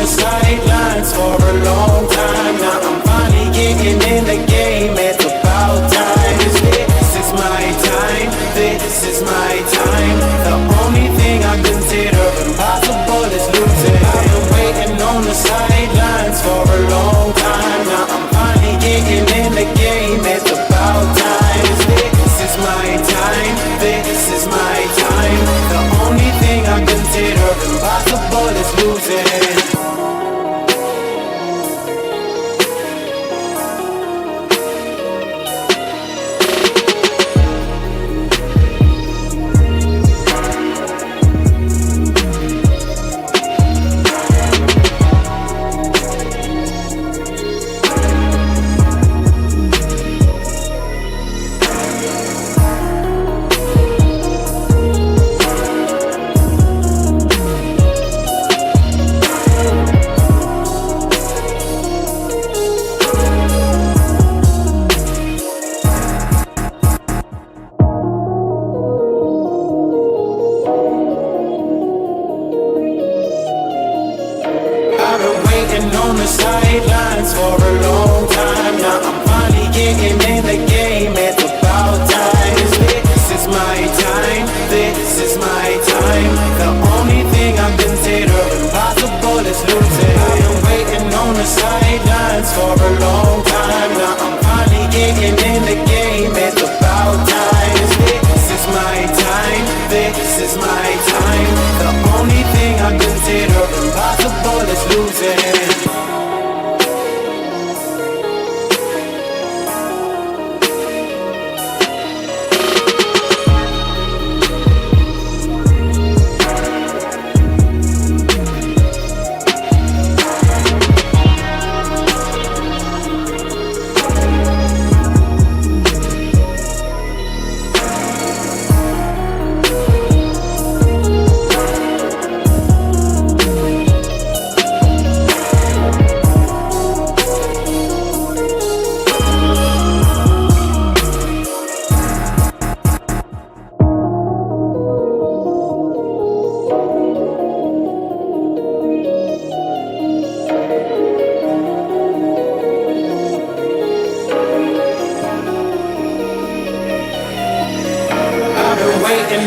the sidelines for a long time. Now I'm finally getting in the game. It's about time. This is my time. This is my time. The only thing I consider impossible is losing. I've been waiting on the sidelines for a long time. Now I'm finally getting in the game. It's about time. This is my time. This is my time. The only thing I consider impossible is losing. On the sidelines for a long time. Now I'm finally getting in the game. It's about time. This is my time. This is my time. The only thing I consider impossible is losing. I've been waiting on the sidelines for a long time. Now I'm finally getting in the game. It's about time. This is my time. This is my time. The only thing I consider impossible is losing.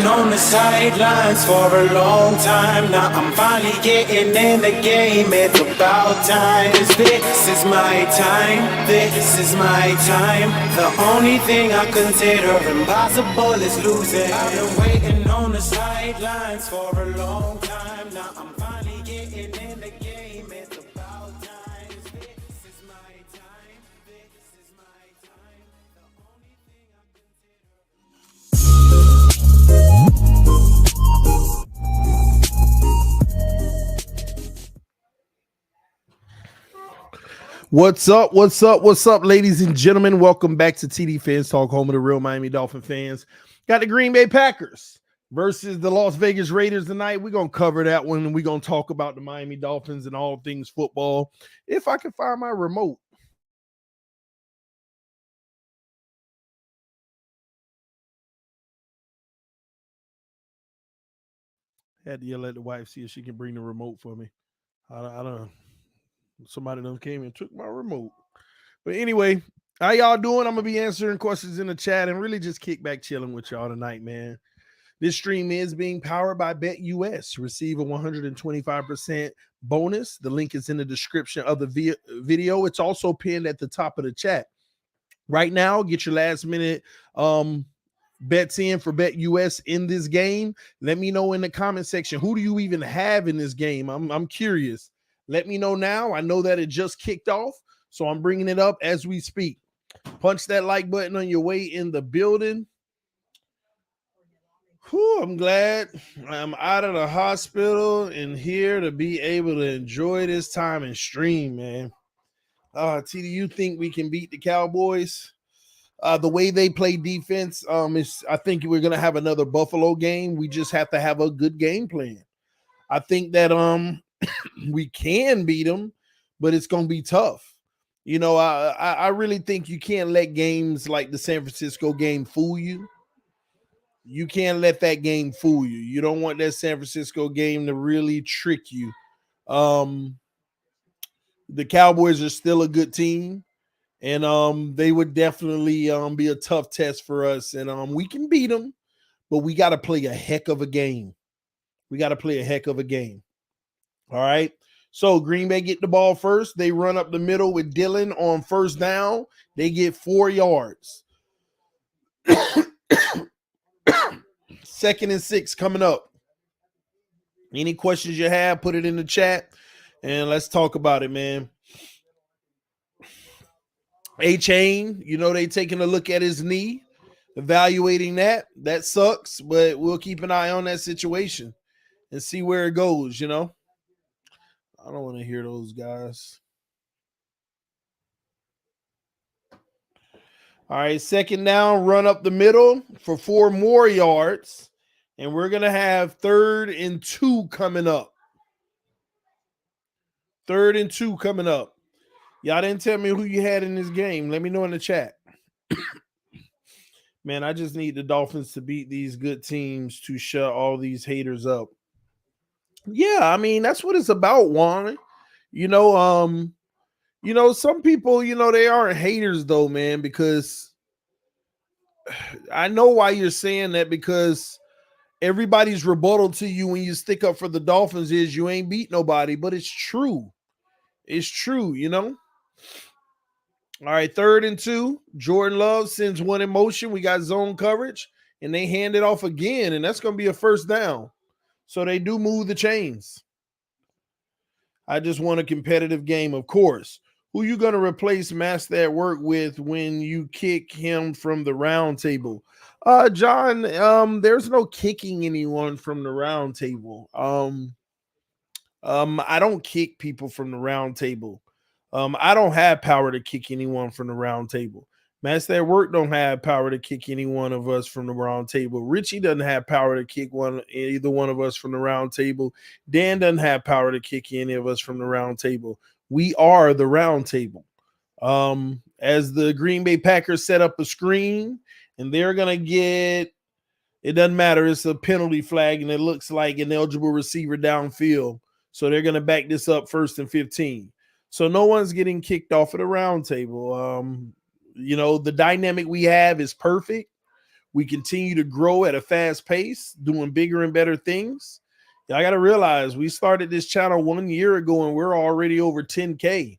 On the sidelines for a long time. Now I'm finally getting in the game. It's about time. This is my time. This is my time. The only thing I consider impossible is losing. I've been waiting on the sidelines for a long time. Now I'm finally getting in the game. It's about time. This is my time. This is my time. The only thing I What's up? What's up? What's up, ladies and gentlemen? Welcome back to TDPHINSTALK, home of the real Miami Dolphin fans. Got the Green Bay Packers versus the Las Vegas Raiders tonight. We're going to cover that one, and we're going to talk about the Miami Dolphins and all things football. If I can find my remote. Had to yell at the wife, see if she can bring the remote for me. I don't. Somebody done came and took my remote. But anyway, how y'all doing? I'm going to be answering questions in the chat and really just kick back chilling with y'all tonight, man. This stream is being powered by BetUS. Receive a 125% bonus. The link is in the description of the video. It's also pinned at the top of the chat. Right now, get your last minute bets in for BetUS in this game. Let me know in the comment section, who do you even have in this game? I'm curious. Let me know now. I know that it just kicked off, so I'm bringing it up as we speak. Punch that like button on your way in the building. Whew, I'm glad I'm out of the hospital and here to be able to enjoy this time and stream, man. T, do you think we can beat the Cowboys? The way they play defense, I think we're going to have another Buffalo game. We just have to have a good game plan. I think that we can beat them, but it's going to be tough. You know, I really think you can't let games like the San Francisco game fool you. You can't let that game fool you. You don't want that San Francisco game to really trick you. The Cowboys are still a good team, and they would definitely be a tough test for us, and we can beat them, but we got to play a heck of a game. We got to play a heck of a game. All right. So Green Bay get the ball first. They run up the middle with Dillon on first down. They get 4 yards. 2nd and 6 coming up. Any questions you have, put it in the chat, and let's talk about it, man. Achane, they taking a look at his knee, evaluating that. That sucks, but we'll keep an eye on that situation and see where it goes, I don't want to hear those guys. All right, 2nd down, run up the middle for 4 more yards, and we're going to have 3rd and 2 coming up. 3rd and 2 coming up. Y'all didn't tell me who you had in this game. Let me know in the chat. Man, I just need the Dolphins to beat these good teams to shut all these haters up. Yeah, I mean, that's what it's about, Juan. Some people, they aren't haters though, man, because I know why you're saying that, because everybody's rebuttal to you when you stick up for the Dolphins is you ain't beat nobody, but it's true. It's true, All right, 3rd and 2. Jordan Love sends one in motion. We got zone coverage, and they hand it off again, and that's going to be a first down. So they do move the chains. I just want a competitive game, of course. Who you going to replace Master at Work with when you kick him from the round table? John, there's no kicking anyone from the round table. I don't kick people from the round table. I don't have power to kick anyone from the round table. Master at Work don't have power to kick any one of us from the round table. Richie doesn't have power to kick either one of us from the round table. Dan doesn't have power to kick any of us from the round table. We are the round table. As the Green Bay Packers set up a screen, and they're going to get, it doesn't matter, it's a penalty flag, and it looks like an eligible receiver downfield. So they're going to back this up 1st and 15. So no one's getting kicked off of the round table. The dynamic we have is perfect. We continue to grow at a fast pace, doing bigger and better things. I got to realize we started this channel 1 year ago, and we're already over 10K.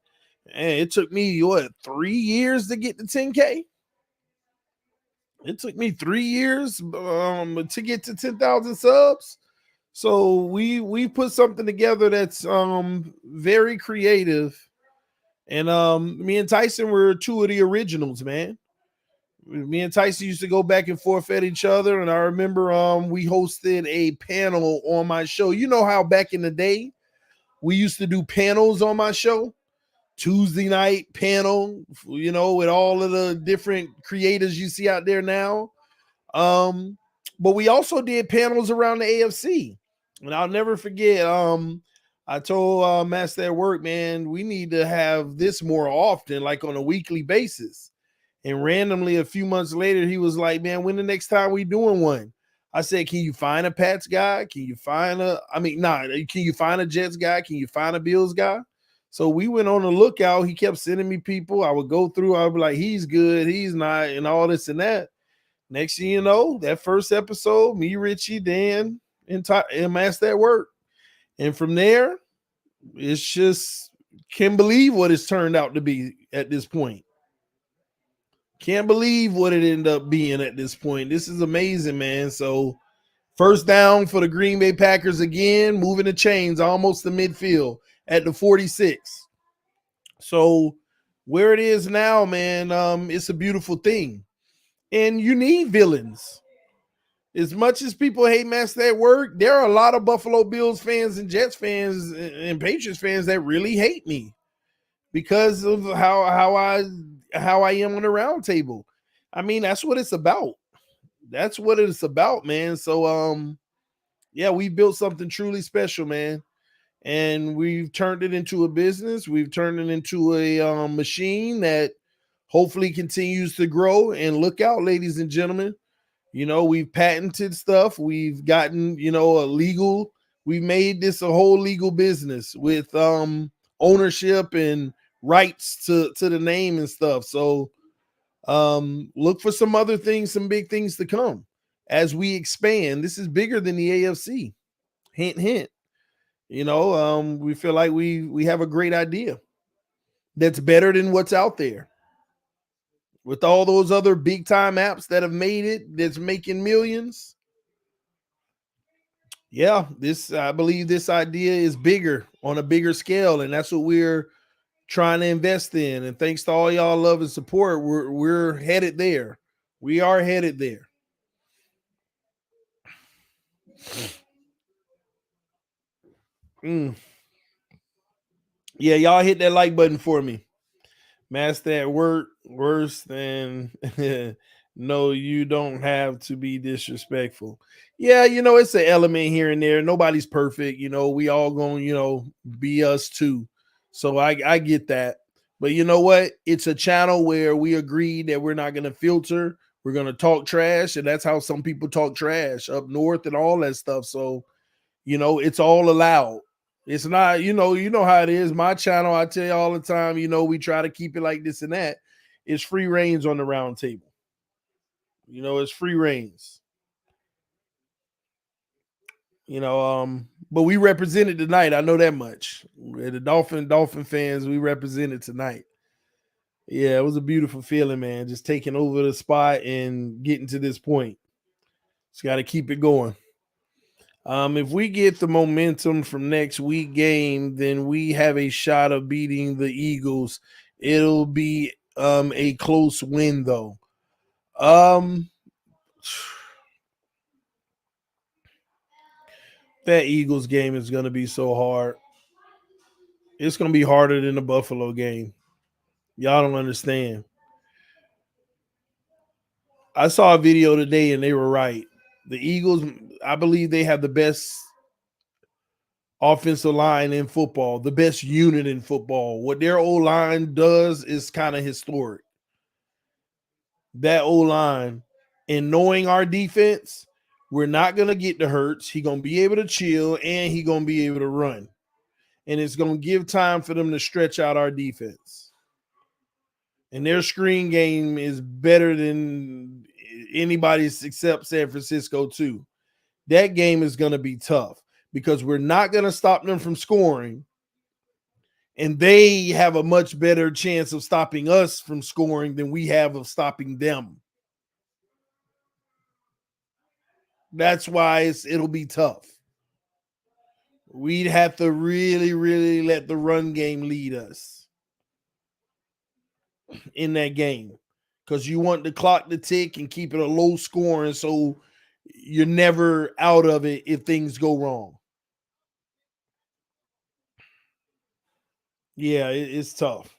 And it took me, 3 years to get to 10K? It took me 3 years to get to 10,000 subs. So we put something together that's very creative. And me and Tyson were 2 of the originals, man. Me and Tyson used to go back and forth at each other. And I remember we hosted a panel on my show. You know how back in the day we used to do panels on my show? Tuesday night panel, with all of the different creators you see out there now. But we also did panels around the AFC. And I'll never forget, I told Master at Work, man, we need to have this more often, like on a weekly basis. And randomly, a few months later, he was like, man, when the next time we doing one? I said, can you find a Pats guy? Can you find can you find a Jets guy? Can you find a Bills guy? So we went on the lookout. He kept sending me people. I would go through. I would be like, he's good, he's not, and all this and that. Next thing you know, that first episode, me, Richie, Dan, and Master at Work. And from there, it's just can't believe what it's turned out to be at this point. Can't believe what it ended up being at this point. This is amazing, man. So first down for the Green Bay Packers again, moving the chains almost to midfield at the 46. So where it is now, man, it's a beautiful thing. And you need villains. As much as people hate Master at Work, there are a lot of Buffalo Bills fans and Jets fans and Patriots fans that really hate me because of how I am on the round table. I mean, that's what it's about. That's what it's about, man. So yeah, we built something truly special, man. And we've turned it into a business. We've turned it into a machine that hopefully continues to grow. And look out, ladies and gentlemen. We've patented stuff. We've gotten, a legal. We made this a whole legal business with ownership and rights to the name and stuff. So look for some other things, some big things to come as we expand. This is bigger than the AFC. Hint, hint. We feel like we have a great idea that's better than what's out there. With all those other big time apps that have made it, that's making millions. Yeah, I believe this idea is bigger on a bigger scale, and that's what we're trying to invest in. And thanks to all y'all love and support, we're headed there. We are headed there. Yeah, y'all hit that like button for me. Master at work worse than no, you don't have to be disrespectful. Yeah, it's an element here and there. Nobody's perfect. We all gonna, be us too. So I get that. But you know what? It's a channel where we agree that we're not gonna filter. We're gonna talk trash, and that's how some people talk trash up north and all that stuff. So, it's all allowed. It's not, how it is. My channel, I tell you all the time, we try to keep it like this and that. It's free reigns on the round table. It's free reigns. But we represented tonight. I know that much. The Dolphin fans, we represented tonight. Yeah, it was a beautiful feeling, man. Just taking over the spot and getting to this point. Just got to keep it going. If we get the momentum from next week game, then we have a shot of beating the Eagles. It'll be a close win, though. That Eagles game is going to be so hard. It's going to be harder than the Buffalo game. Y'all don't understand. I saw a video today and they were right. The Eagles, I believe they have the best offensive line in football, the best unit in football. What their O-line does is kind of historic. That O-line, and knowing our defense, we're not going to get the hurts. He's going to be able to chill, and he's going to be able to run. And it's going to give time for them to stretch out our defense. And their screen game is better than anybody's except San Francisco, too. That game is going to be tough because we're not going to stop them from scoring. And they have a much better chance of stopping us from scoring than we have of stopping them. That's why it'll be tough. We'd have to really, really let the run game lead us in that game because you want the clock to tick and keep it a low scoring so you're never out of it if things go wrong. Yeah, it's tough.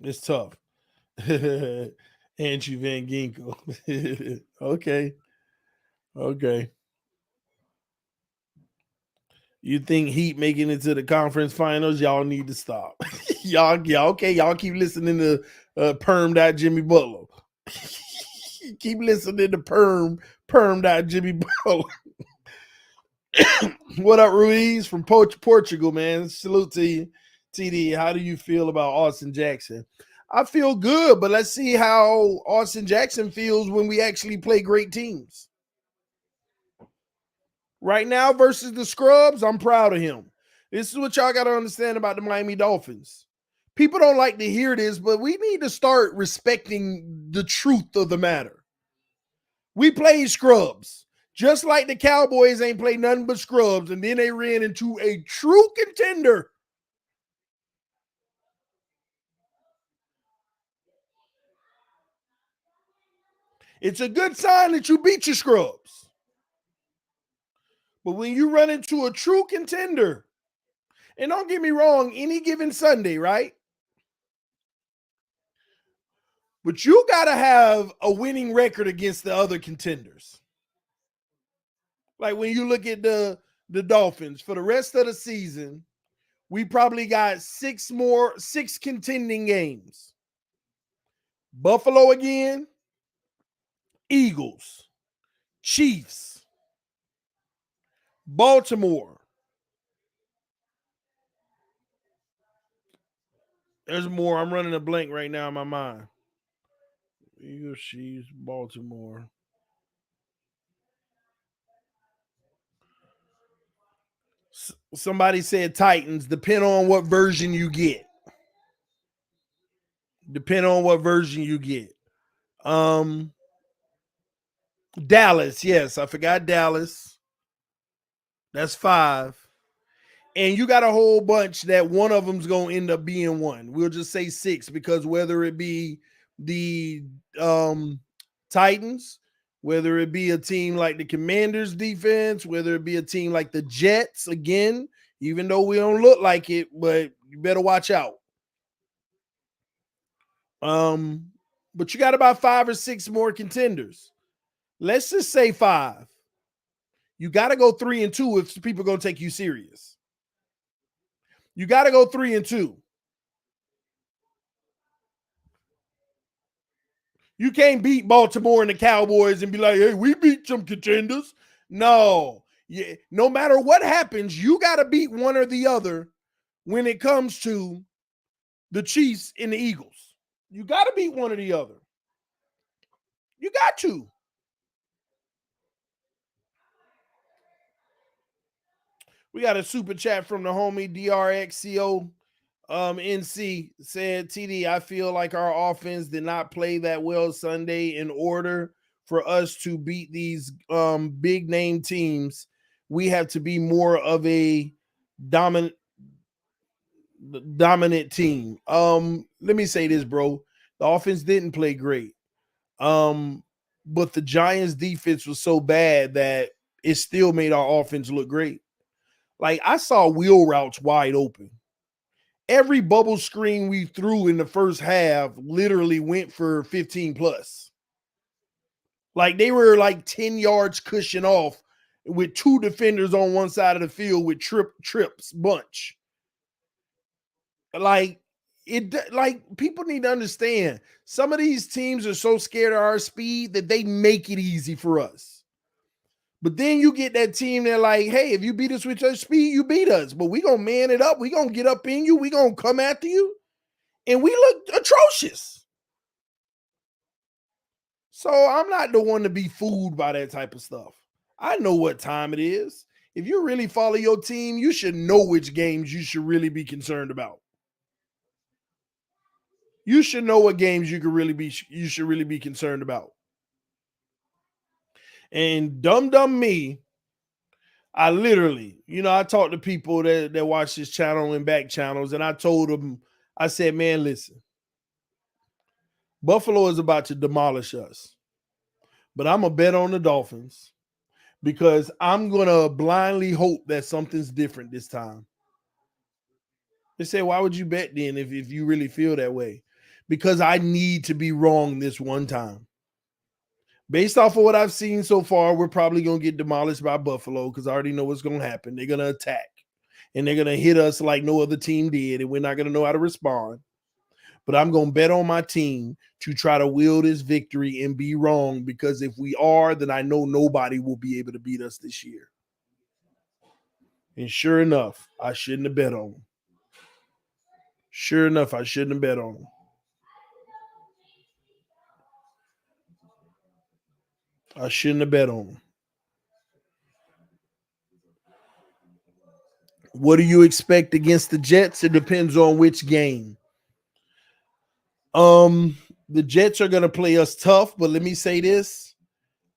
It's tough. Andrew Van Ginkle. Okay. You think Heat making it to the conference finals? Y'all need to stop. y'all keep listening to Perm. Jimmy Butler. Keep listening to Perm. Jimmy Butler. What up, Ruiz from Portugal, man? Salute to you. TD, how do you feel about Austin Jackson? I feel good, but let's see how Austin Jackson feels when we actually play great teams. Right now versus the Scrubs, I'm proud of him. This is what y'all got to understand about the Miami Dolphins. People don't like to hear this, but we need to start respecting the truth of the matter. We played Scrubs, just like the Cowboys ain't played nothing but Scrubs, and then they ran into a true contender. It's a good sign that you beat your Scrubs. But when you run into a true contender, and don't get me wrong, any given Sunday, right? But you got to have a winning record against the other contenders. Like when you look at the Dolphins for the rest of the season, we probably got six contending games. Buffalo again, Eagles, Chiefs, Baltimore, There's more. I'm running a blank right now in my mind. Eagles, Chiefs, Baltimore. Somebody said Titans. Depend on what version you get. Depend on what version you get. Um, Dallas. Yes, I forgot Dallas. That's 5. And you got a whole bunch that one of them's going to end up being one. We'll just say 6 because whether it be the Titans, whether it be a team like the Commanders defense, whether it be a team like the Jets, again, even though we don't look like it, but you better watch out. But you got about 5 or 6 more contenders. Let's just say 5. You got to go 3-2 if people are going to take you serious. You got to go 3-2. You can't beat Baltimore and the Cowboys and be like, hey, we beat some contenders. No. Yeah, no matter what happens, you got to beat one or the other when it comes to the Chiefs and the Eagles. You got to beat one or the other. You got to. We got a super chat from the homie DRXCO. NC said, TD, I feel like our offense did not play that well Sunday. In order for us to beat these big name teams, we have to be more of a dominant team. Let me say this, bro. The offense didn't play great. But the Giants defense was so bad that it still made our offense look great. Like, I saw wheel routes wide open. Every bubble screen we threw in the first half literally went for 15 plus. Like, they were like 10 yards cushion off with 2 defenders on one side of the field with trips bunch. Like, people need to understand, some of these teams are so scared of our speed that they make it easy for us. But then you get that team that like, hey, if you beat us with your speed, you beat us. But we going to man it up. We going to get up in you. We going to come after you. And we look atrocious. So I'm not the one to be fooled by that type of stuff. I know what time it is. If you really follow your team, you should know which games you should really be concerned about. You should know what games you should really be concerned about. And dumb me, I literally, I talk to people that watch this channel and back channels, and I told them, I said, man, listen, Buffalo is about to demolish us, but I'm going to bet on the Dolphins because I'm going to blindly hope that something's different this time. They say, why would you bet then if you really feel that way? Because I need to be wrong this one time. Based off of what I've seen so far, we're probably going to get demolished by Buffalo because I already know what's going to happen. They're going to attack, and they're going to hit us like no other team did, and we're not going to know how to respond. But I'm going to bet on my team to try to will this victory and be wrong, because if we are, then I know nobody will be able to beat us this year. And sure enough, I shouldn't have bet on them. Sure enough, I shouldn't have bet on them. I shouldn't have bet on them. What do you expect against the Jets? It depends on which game. The Jets are going to play us tough, but let me say this.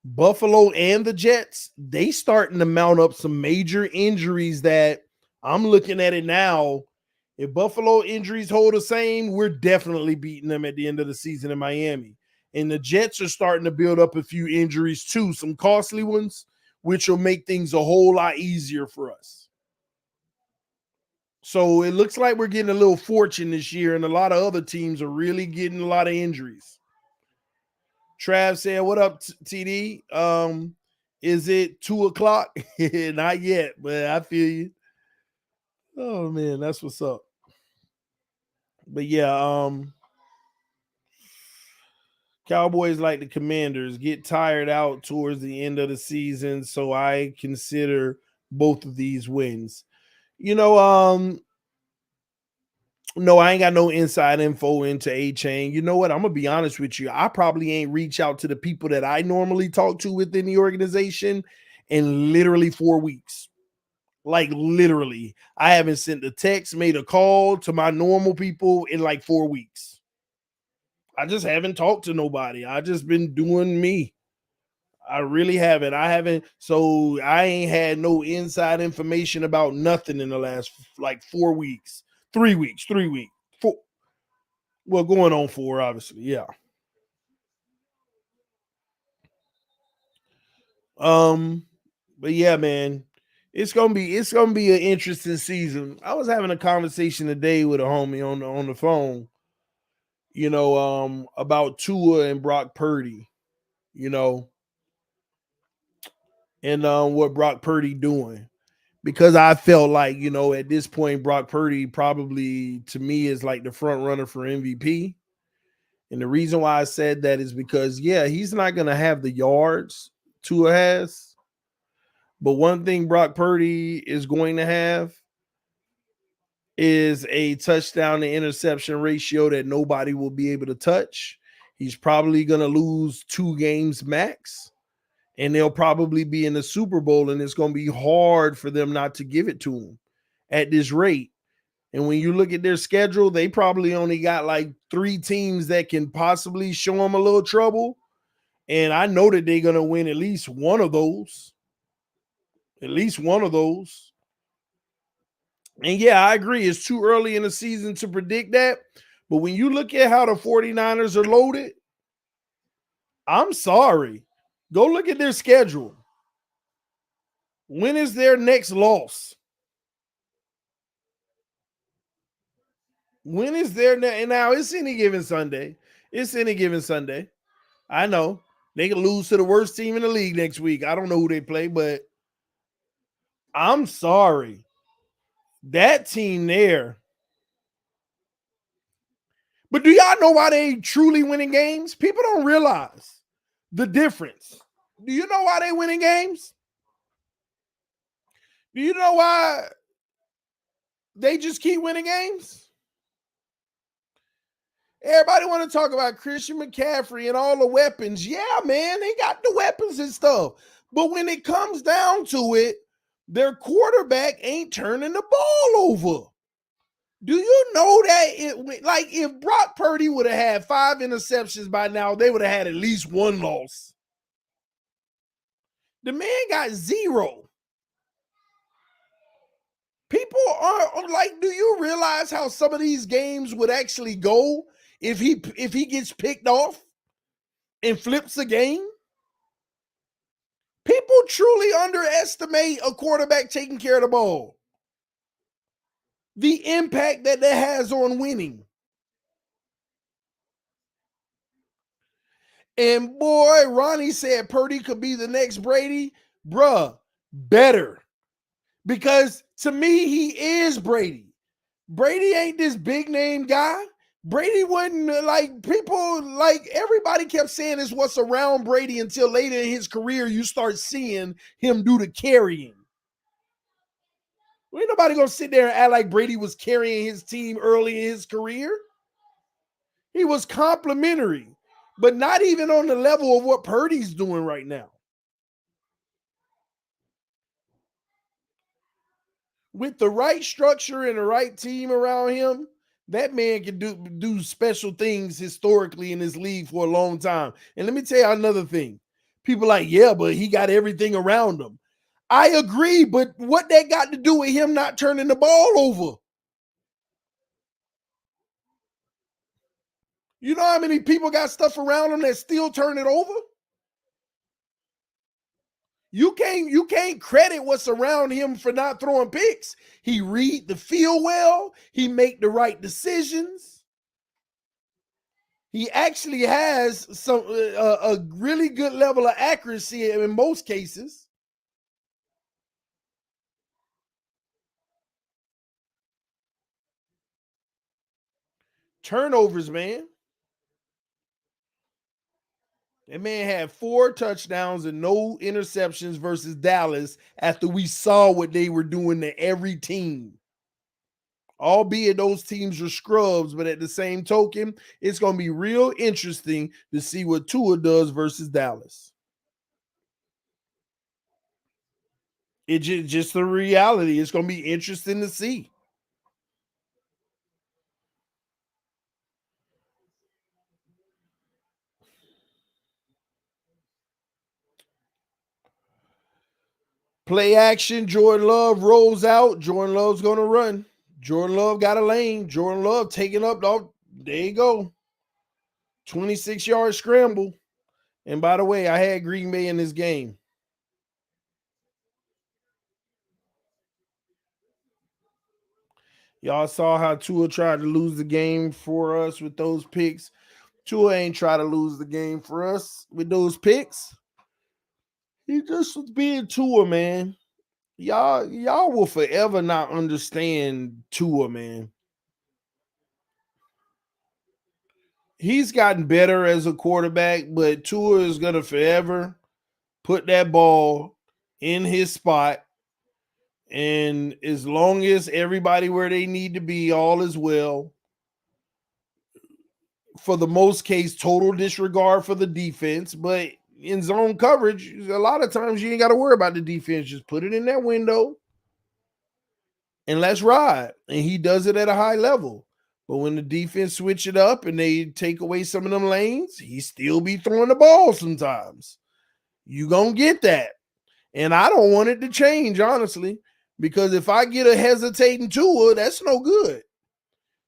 Buffalo and the Jets, they starting to mount up some major injuries that I'm looking at it now. If Buffalo injuries hold the same, we're definitely beating them at the end of the season in Miami. And the Jets are starting to build up a few injuries too, some costly ones, which will make things a whole lot easier for us. So it looks like we're getting a little fortune this year, and a lot of other teams are really getting a lot of injuries. Trav said, what up, TD? Is it 2:00? Not yet, but I feel you. Oh, man, that's what's up. But yeah, Cowboys, like the Commanders, get tired out towards the end of the season, so I consider both of these wins. No, I ain't got no inside info into Achane. You know what? I'm gonna be honest with you. I probably ain't reach out to the people that I normally talk to within the organization in literally 4 weeks. Like literally, I haven't sent a text, made a call to my normal people in like 4 weeks. I just haven't talked to nobody. I just been doing me. I really haven't. I haven't. So I ain't had no inside information about nothing in the last like 4 weeks, 3 weeks, 3 weeks, four. Well, going on four, obviously. Yeah. Um, but yeah, man, it's gonna be an interesting season. I was having a conversation today with a homie on the phone, about Tua and Brock Purdy, you know, and what Brock Purdy doing. Because I felt like, at this point, Brock Purdy probably to me is like the front runner for MVP. And the reason why I said that is because, yeah, he's not gonna have the yards Tua has. But one thing Brock Purdy is going to have is a touchdown to interception ratio that nobody will be able to touch. He's probably going to lose 2 games max, and they'll probably be in the Super Bowl, and it's going to be hard for them not to give it to him at this rate. And when you look at their schedule, they probably only got like 3 teams that can possibly show them a little trouble. And I know that they're going to win at least one of those. At least one of those. And yeah, I agree. It's too early in the season to predict that. But when you look at how the 49ers are loaded, I'm sorry. Go look at their schedule. When is their next loss? When is their and now it's any given Sunday. It's any given Sunday. I know. They can lose to the worst team in the league next week. I don't know who they play, but I'm sorry. That team there. But do y'all know why they truly winning games? People don't realize the difference. Do you know why they winning games? Do you know why they just keep winning games? Everybody want to talk about Christian McCaffrey and all the weapons. Yeah, man, they got the weapons and stuff. But when it comes down to it, their quarterback ain't turning the ball over. Do you know that if Brock Purdy would have had 5 interceptions by now, they would have had at least one loss. The man got 0. People are like, do you realize how some of these games would actually go if he gets picked off and flips a game? People truly underestimate a quarterback taking care of the ball. The impact that has on winning. And boy, Ronnie said Purdy could be the next Brady. Bruh, better. Because to me, he is Brady. Brady ain't this big name guy. Brady wasn't everybody kept saying is what's around Brady until later in his career you start seeing him do the carrying. Ain't nobody gonna sit there and act like Brady was carrying his team early in his career. He was complimentary, but not even on the level of what Purdy's doing right now. With the right structure and the right team around him, that man can do special things historically in this league for a long time. And let me tell you another thing. People like, yeah, but he got everything around him. I agree, but what that got to do with him not turning the ball over? You know how many people got stuff around him that still turn it over? You can't credit what's around him for not throwing picks. He read the field well. He make the right decisions. He actually has a really good level of accuracy in most cases. Turnovers, man. That man had 4 touchdowns and no interceptions versus Dallas after we saw what they were doing to every team. albeit those teams are scrubs, but at the same token, it's going to be real interesting to see what Tua does versus Dallas. It's just the reality. It's going to be interesting to see. Play action. Jordan Love rolls out. Jordan Love's going to run. Jordan Love got a lane. Jordan Love taking up. Oh, there you go. 26-yard scramble. And by the way, I had Green Bay in this game. Y'all saw how Tua tried to lose the game for us with those picks. Tua ain't try to lose the game for us with those picks. He just was being Tua, man. Y'all will forever not understand Tua, man. He's gotten better as a quarterback, but Tua is gonna forever put that ball in his spot. And as long as everybody where they need to be, all is well. For the most case, total disregard for the defense, but in zone coverage, a lot of times you ain't got to worry about the defense. Just put it in that window and let's ride. And he does it at a high level. But when the defense switch it up and they take away some of them lanes, he still be throwing the ball sometimes. You gonna get that. And I don't want it to change, honestly, because if I get a hesitating Tua, that's no good.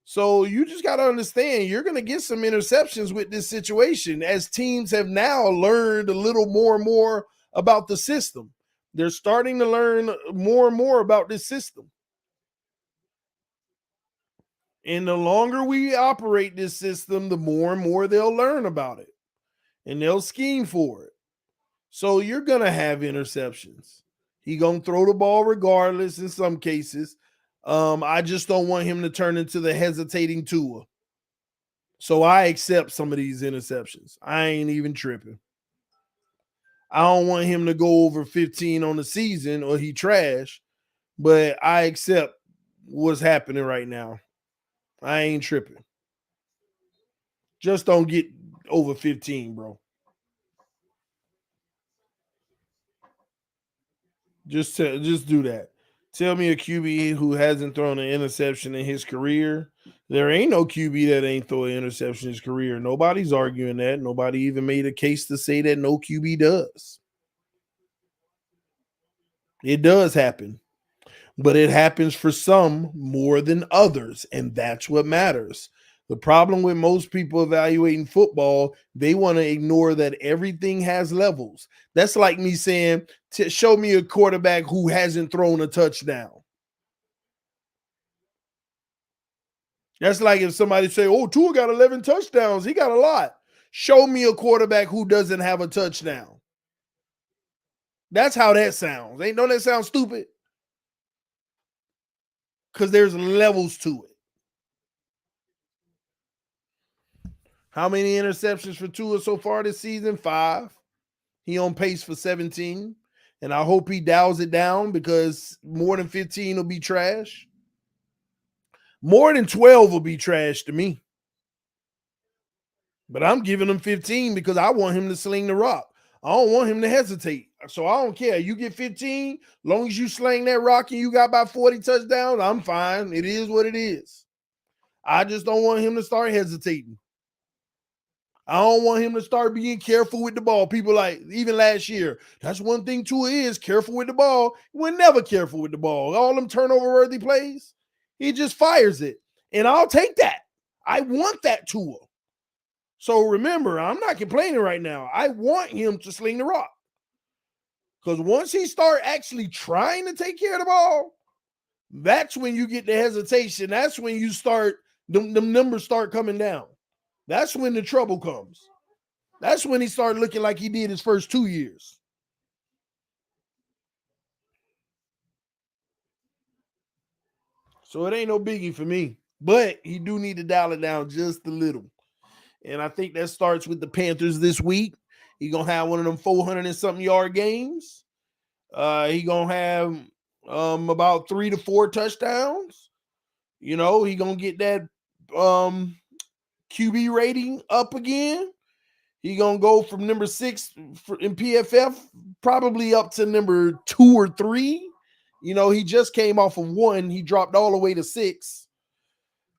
So you just got to understand you're going to get some interceptions with this situation as teams have now learned a little more and more about the system. They're starting to learn more and more about this system. And the longer we operate this system, the more and more they'll learn about it and they'll scheme for it. So you're going to have interceptions. He's going to throw the ball regardless in some cases. I just don't want him to turn into the hesitating Tua. So I accept some of these interceptions. I ain't even tripping. I don't want him to go over 15 on the season or he trash, but I accept what's happening right now. I ain't tripping. Just don't get over 15, bro. Just do that. Tell me a QB who hasn't thrown an interception in his career. There ain't no QB that ain't throw an interception in his career. Nobody's arguing that. Nobody even made a case to say that no QB does. It does happen. But it happens for some more than others, and that's what matters. The problem with most people evaluating football, they want to ignore that everything has levels. That's like me saying, show me a quarterback who hasn't thrown a touchdown. That's like if somebody say, oh, Tua got 11 touchdowns. He got a lot. Show me a quarterback who doesn't have a touchdown. That's how that sounds. Don't that sound stupid? Because there's levels to it. How many interceptions for Tua so far this season? 5. He on pace for 17. And I hope he dials it down because more than 15 will be trash. More than 12 will be trash to me. But I'm giving him 15 because I want him to sling the rock. I don't want him to hesitate. So I don't care. You get 15, long as you sling that rock and you got about 40 touchdowns, I'm fine. It is what it is. I just don't want him to start hesitating. I don't want him to start being careful with the ball. People like, even last year, that's one thing Tua is, careful with the ball. We're never careful with the ball. All them turnover-worthy plays, he just fires it. And I'll take that. I want that Tua. So remember, I'm not complaining right now. I want him to sling the rock. Because once he start actually trying to take care of the ball, that's when you get the hesitation. That's when you start, them numbers start coming down. That's when the trouble comes. That's when he started looking like he did his first 2 years. So it ain't no biggie for me. But he do need to dial it down just a little. And I think that starts with the Panthers this week. He going to have one of them 400 and something yard games. He going to have about 3 to 4 touchdowns. He gonna get that QB rating up again. He gonna go from number 6 in PFF probably up to number 2 or 3. He just came off of 1. He dropped all the way to 6.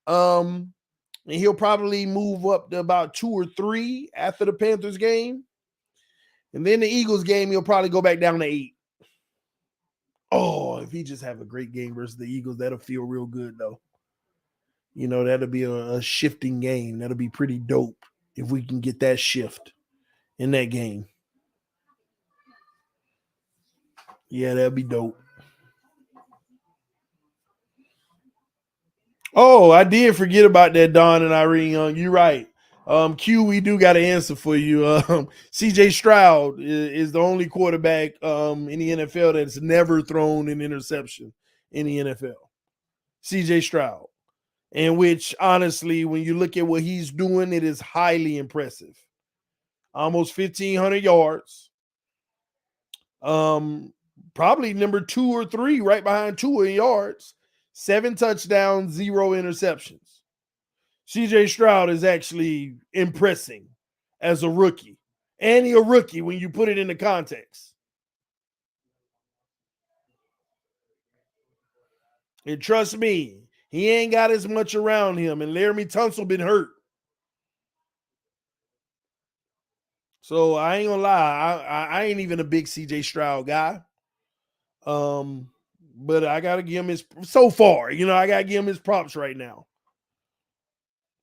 And he'll probably move up to about 2 or 3 after the Panthers game. And then the Eagles game, he'll probably go back down to 8. Oh, if he just have a great game versus the Eagles, that'll feel real good, though. That'll be a shifting game. That'll be pretty dope if we can get that shift in that game. Yeah, that'd be dope. Oh, I did forget about that, Don and Irene Young. You're right. Q, we do got an answer for you. CJ Stroud is the only quarterback in the NFL that's never thrown an interception in the NFL. CJ Stroud. And which, honestly, when you look at what he's doing, it is highly impressive. Almost 1,500 yards. Probably number 2 or 3, right behind Tua in yards. 7 touchdowns, 0 interceptions. CJ Stroud is actually impressing as a rookie. And he's a rookie when you put it into context. And trust me, he ain't got as much around him. And Laramie Tunsil been hurt. So I ain't gonna lie, I ain't even a big CJ Stroud guy. But I gotta give him his so far. I gotta give him his props right now.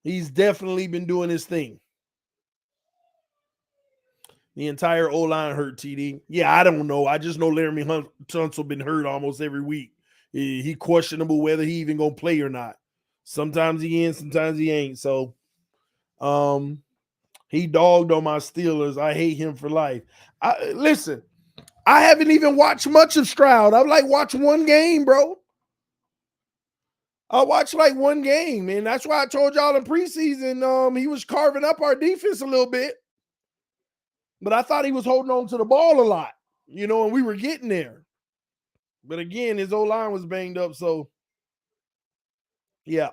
He's definitely been doing his thing. The entire O-line hurt, TD. Yeah, I don't know. I just know Laramie Tunsil been hurt almost every week. He questionable whether he even gonna play or not. Sometimes he in, sometimes he ain't. So, he dogged on my Steelers. I hate him for life. Listen, I haven't even watched much of Stroud. I've watched one game, bro. I watched one game, and that's why I told y'all in preseason he was carving up our defense a little bit. But I thought he was holding on to the ball a lot, and we were getting there. But again, his O-line was banged up, so yeah.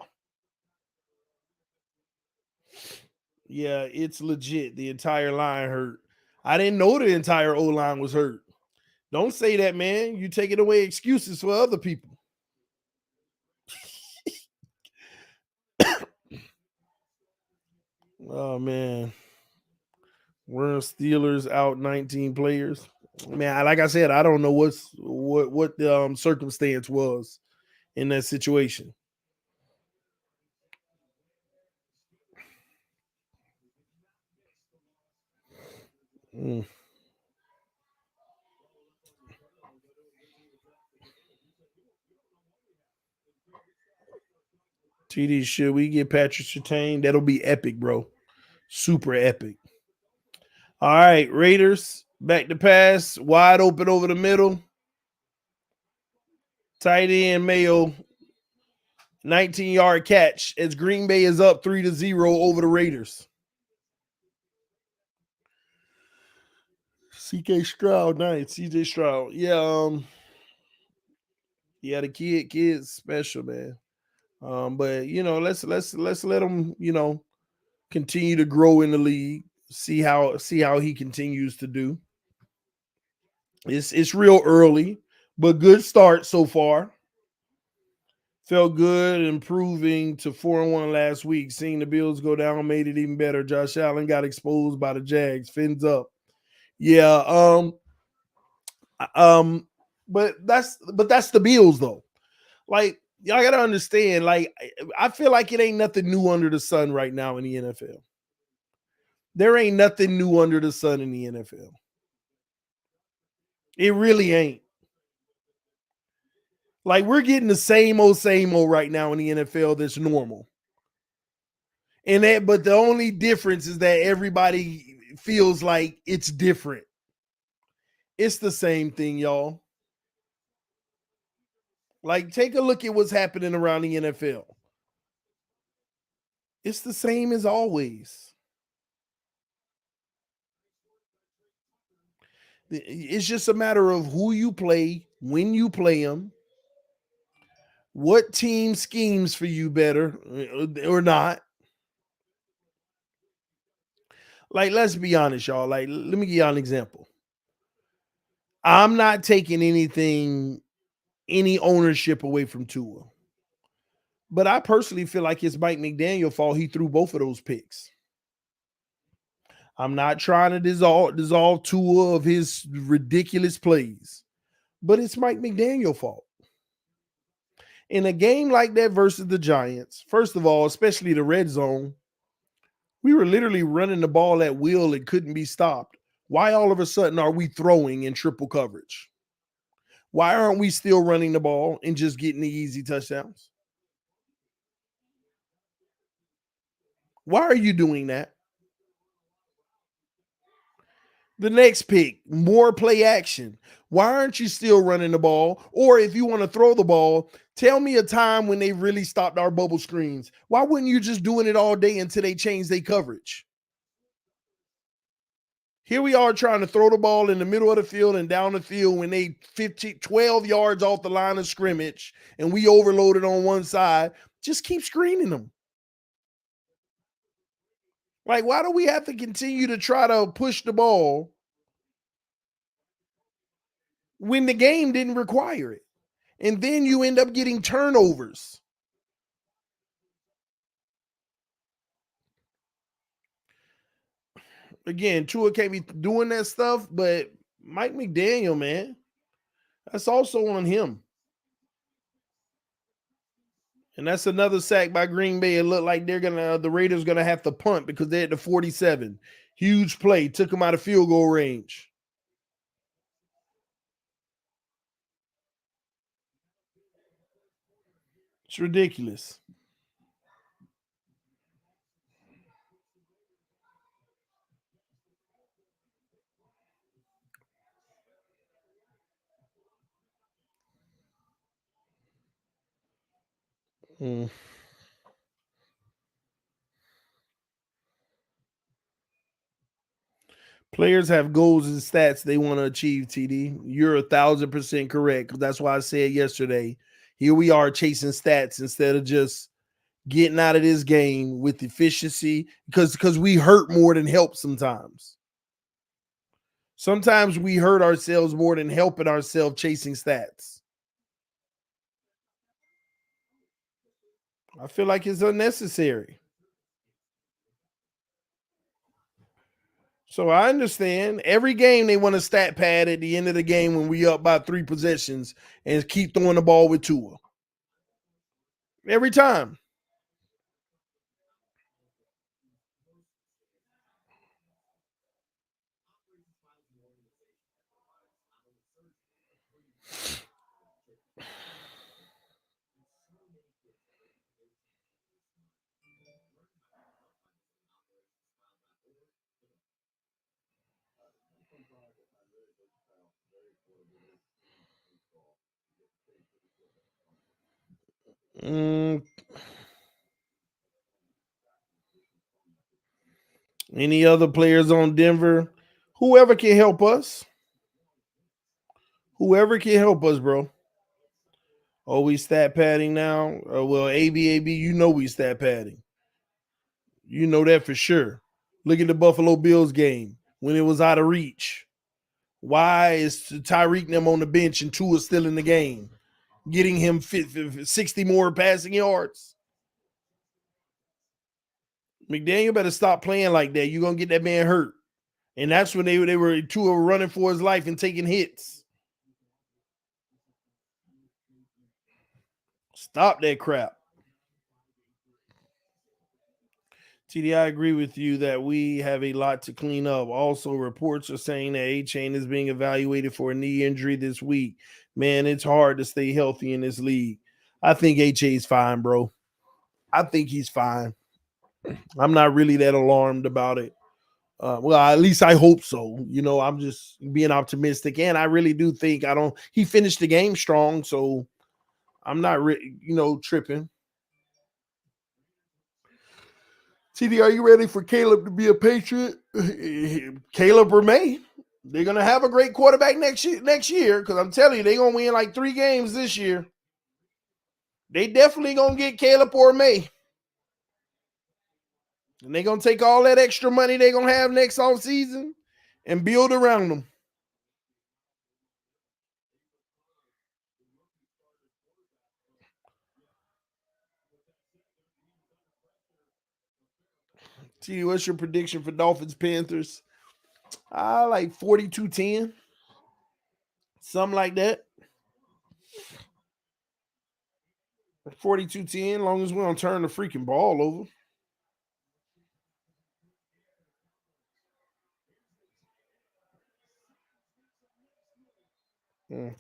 Yeah, it's legit. The entire line hurt. I didn't know the entire O-line was hurt. Don't say that, man. You taking away excuses for other people. Oh, man. We're Steelers out 19 players. Man, like I said, I don't know what the circumstance was in that situation. TD, should we get Patrick Surtain? That'll be epic, bro. Super epic. All right, Raiders, back to pass, wide open over the middle. Tight end Mayo, 19-yard catch as Green Bay is up 3-0 over the Raiders. CK Stroud, nice. CJ Stroud. Yeah, the kid's special, man. But let's let him, continue to grow in the league. See how he continues to do. It's real early, but good start so far. Felt good, improving to 4-1 last week. Seeing the Bills go down made it even better. Josh Allen got exposed by the Jags. Fins up. Yeah. But that's the Bills though. Y'all gotta understand. I feel like it ain't nothing new under the sun right now in the NFL. There ain't nothing new under the sun in the NFL. It really ain't. We're getting the same old right now in the NFL that's normal. But the only difference is that everybody feels like it's different. It's the same thing, y'all. Take a look at what's happening around the NFL. It's the same as always. It's just a matter of who you play, when you play them, What team schemes for you better or not? Like, let's be honest, y'all. Like, let me give y'all an example. I'm not taking any ownership away from Tua. But I personally feel like it's Mike McDaniel fault he threw both of those picks. I'm not trying to dissolve Tua of his ridiculous plays, but it's Mike McDaniel fault. In a game like that versus the Giants, first of all, especially the red zone, we were literally running the ball at will and couldn't be stopped. Why all of a sudden are we throwing in triple coverage? Why aren't we still running the ball and just getting the easy touchdowns? Why are you doing that? The next pick, more play action. Why aren't you still running the ball? Or if you want to throw the ball, tell me a time when they really stopped our bubble screens. Why wouldn't you just doing it all day until they change their coverage? Here we are trying to throw the ball in the middle of the field and down the field when they 12 yards off the line of scrimmage and we overloaded on one side. Just keep screening them. Like, why do we have to continue to try to push the ball when the game didn't require it? And then you end up getting turnovers. Again, Tua can't be doing that stuff, but Mike McDaniel, man, that's also on him. And that's another sack by Green Bay. It looked like the Raiders gonna have to punt because they're at the 47. Huge play, took them out of field goal range. It's ridiculous. Mm. Players have goals and stats they want to achieve, TD. You're 1,000% correct. That's why I said yesterday, here we are chasing stats instead of just getting out of this game with efficiency because we hurt more than help sometimes. Sometimes we hurt ourselves more than helping ourselves chasing stats. I feel like it's unnecessary. So I understand every game they want a stat pad at the end of the game when we up by 3 possessions and keep throwing the ball with Tua. Every time. Any other players on Denver? Whoever can help us. Whoever can help us, bro. Oh, we stat padding now? Well, ABAB, you know we stat padding. You know that for sure. Look at the Buffalo Bills game when it was out of reach. Why is Tyreek and them on the bench and Tua still in the game? Getting him 60 more passing yards. McDaniel better stop playing like that. You're going to get that man hurt. And that's when they were Tua running for his life and taking hits. Stop that crap. TD, I agree with you that we have a lot to clean up. Also, reports are saying that Achane is being evaluated for a knee injury this week. Man, it's hard to stay healthy in this league. I think Achane's fine, bro. I think he's fine. I'm not really that alarmed about it. Well, at least I hope so. You know, I'm just being optimistic, and I really do think he finished the game strong, so I'm not, tripping. TD, are you ready for Caleb to be a Patriot? Caleb or May? They're gonna have a great quarterback next year because I'm telling you, they're gonna win like 3 games this year. They definitely gonna get Caleb or May. And they're gonna take all that extra money they're gonna have next offseason and build around them. See, what's your prediction for Dolphins Panthers? I like 42-10. Something like that. 42-10, long as we don't turn the freaking ball over.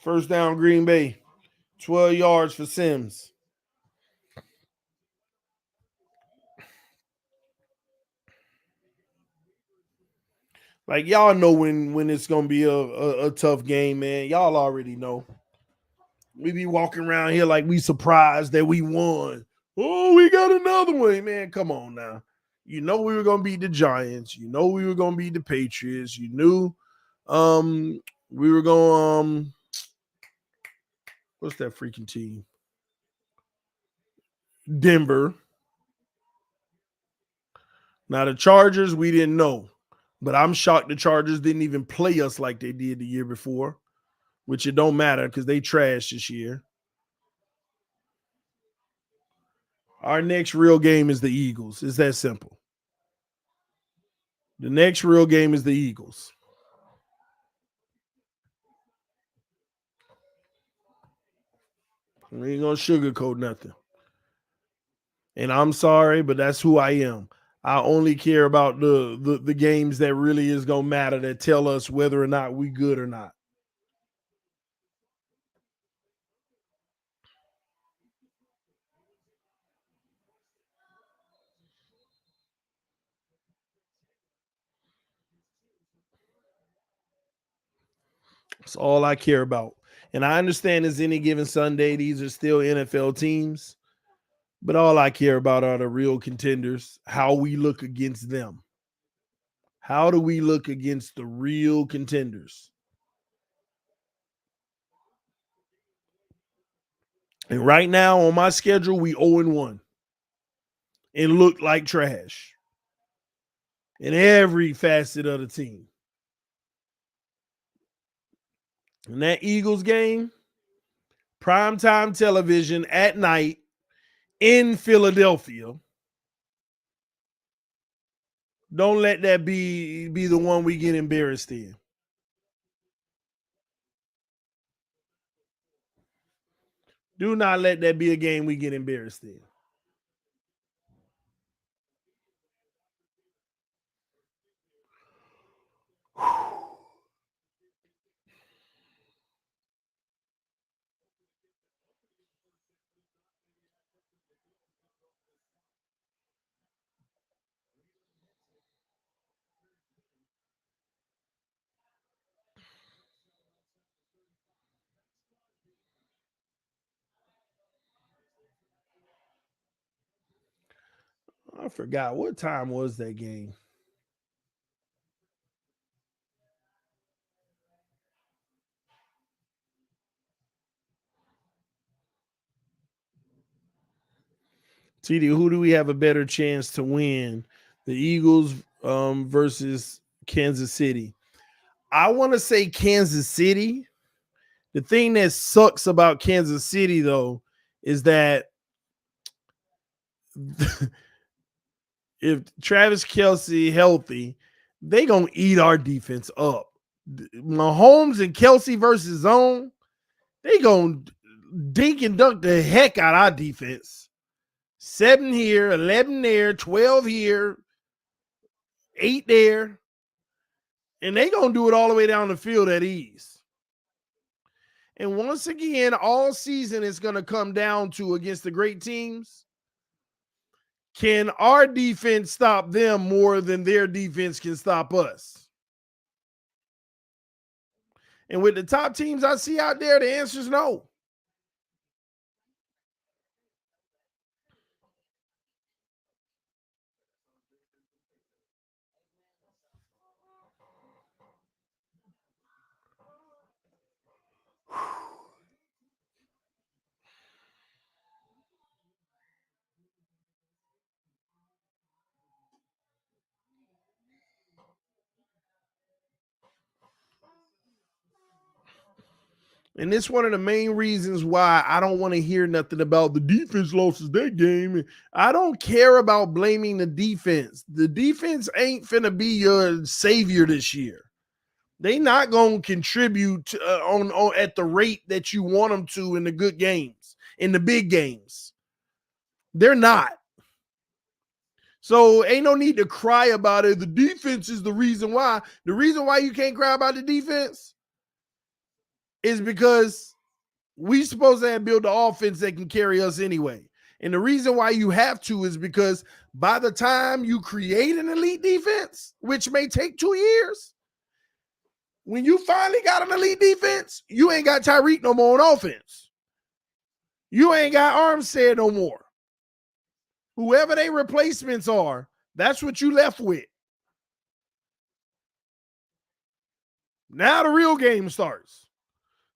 First down, Green Bay. 12 yards for Sims. Like, y'all know when it's gonna be a tough game, man. Y'all already know. We be walking around here like we surprised that we won. Oh, we got another one, man. Come on now. You know we were gonna beat the Giants. You know we were gonna beat the Patriots. You knew we were gonna what's that freaking team? Denver. Now the Chargers, we didn't know. But I'm shocked the Chargers didn't even play us like they did the year before, which it don't matter because they trashed this year. Our next real game is the Eagles. It's that simple. The next real game is the Eagles. We ain't gonna sugarcoat nothing. And I'm sorry, but that's who I am. I only care about the games that really is gonna matter, that tell us whether or not we good or not. That's all I care about. And I understand it's any given Sunday. These are still NFL teams. But all I care about are the real contenders, how we look against them. How do we look against the real contenders? And right now on my schedule, we 0-1 and look like trash in every facet of the team. And that Eagles game, primetime television at night in Philadelphia. Don't let that be the one we get embarrassed in. Do not let that be a game we get embarrassed in. I forgot what time was that game. TD, who do we have a better chance to win? The Eagles versus Kansas City. I want to say Kansas City. The thing that sucks about Kansas City, though, is that if Travis Kelce healthy, they gonna eat our defense up. Mahomes and Kelce versus zone, they gonna dink and dunk the heck out our defense. 7 here, 11 there, 12 here, 8 there, and they gonna do it all the way down the field at ease. And once again, all season it's gonna come down to, against the great teams, can our defense stop them more than their defense can stop us? And with the top teams I see out there, the answer is no. And it's one of the main reasons why I don't want to hear nothing about the defense losses that game. I don't care about blaming the defense. The defense ain't finna be your savior this year. They not gonna contribute on at the rate that you want them to in the good games, in the big games. They're not. So ain't no need to cry about it. The defense is the reason why. The reason why you can't cry about the defense is because we supposed to have built the offense that can carry us anyway. And the reason why you have to is because by the time you create an elite defense, which may take 2 years, when you finally got an elite defense, you ain't got Tyreek no more on offense. You ain't got Armstead no more. Whoever they replacements are, that's what you left with. Now the real game starts.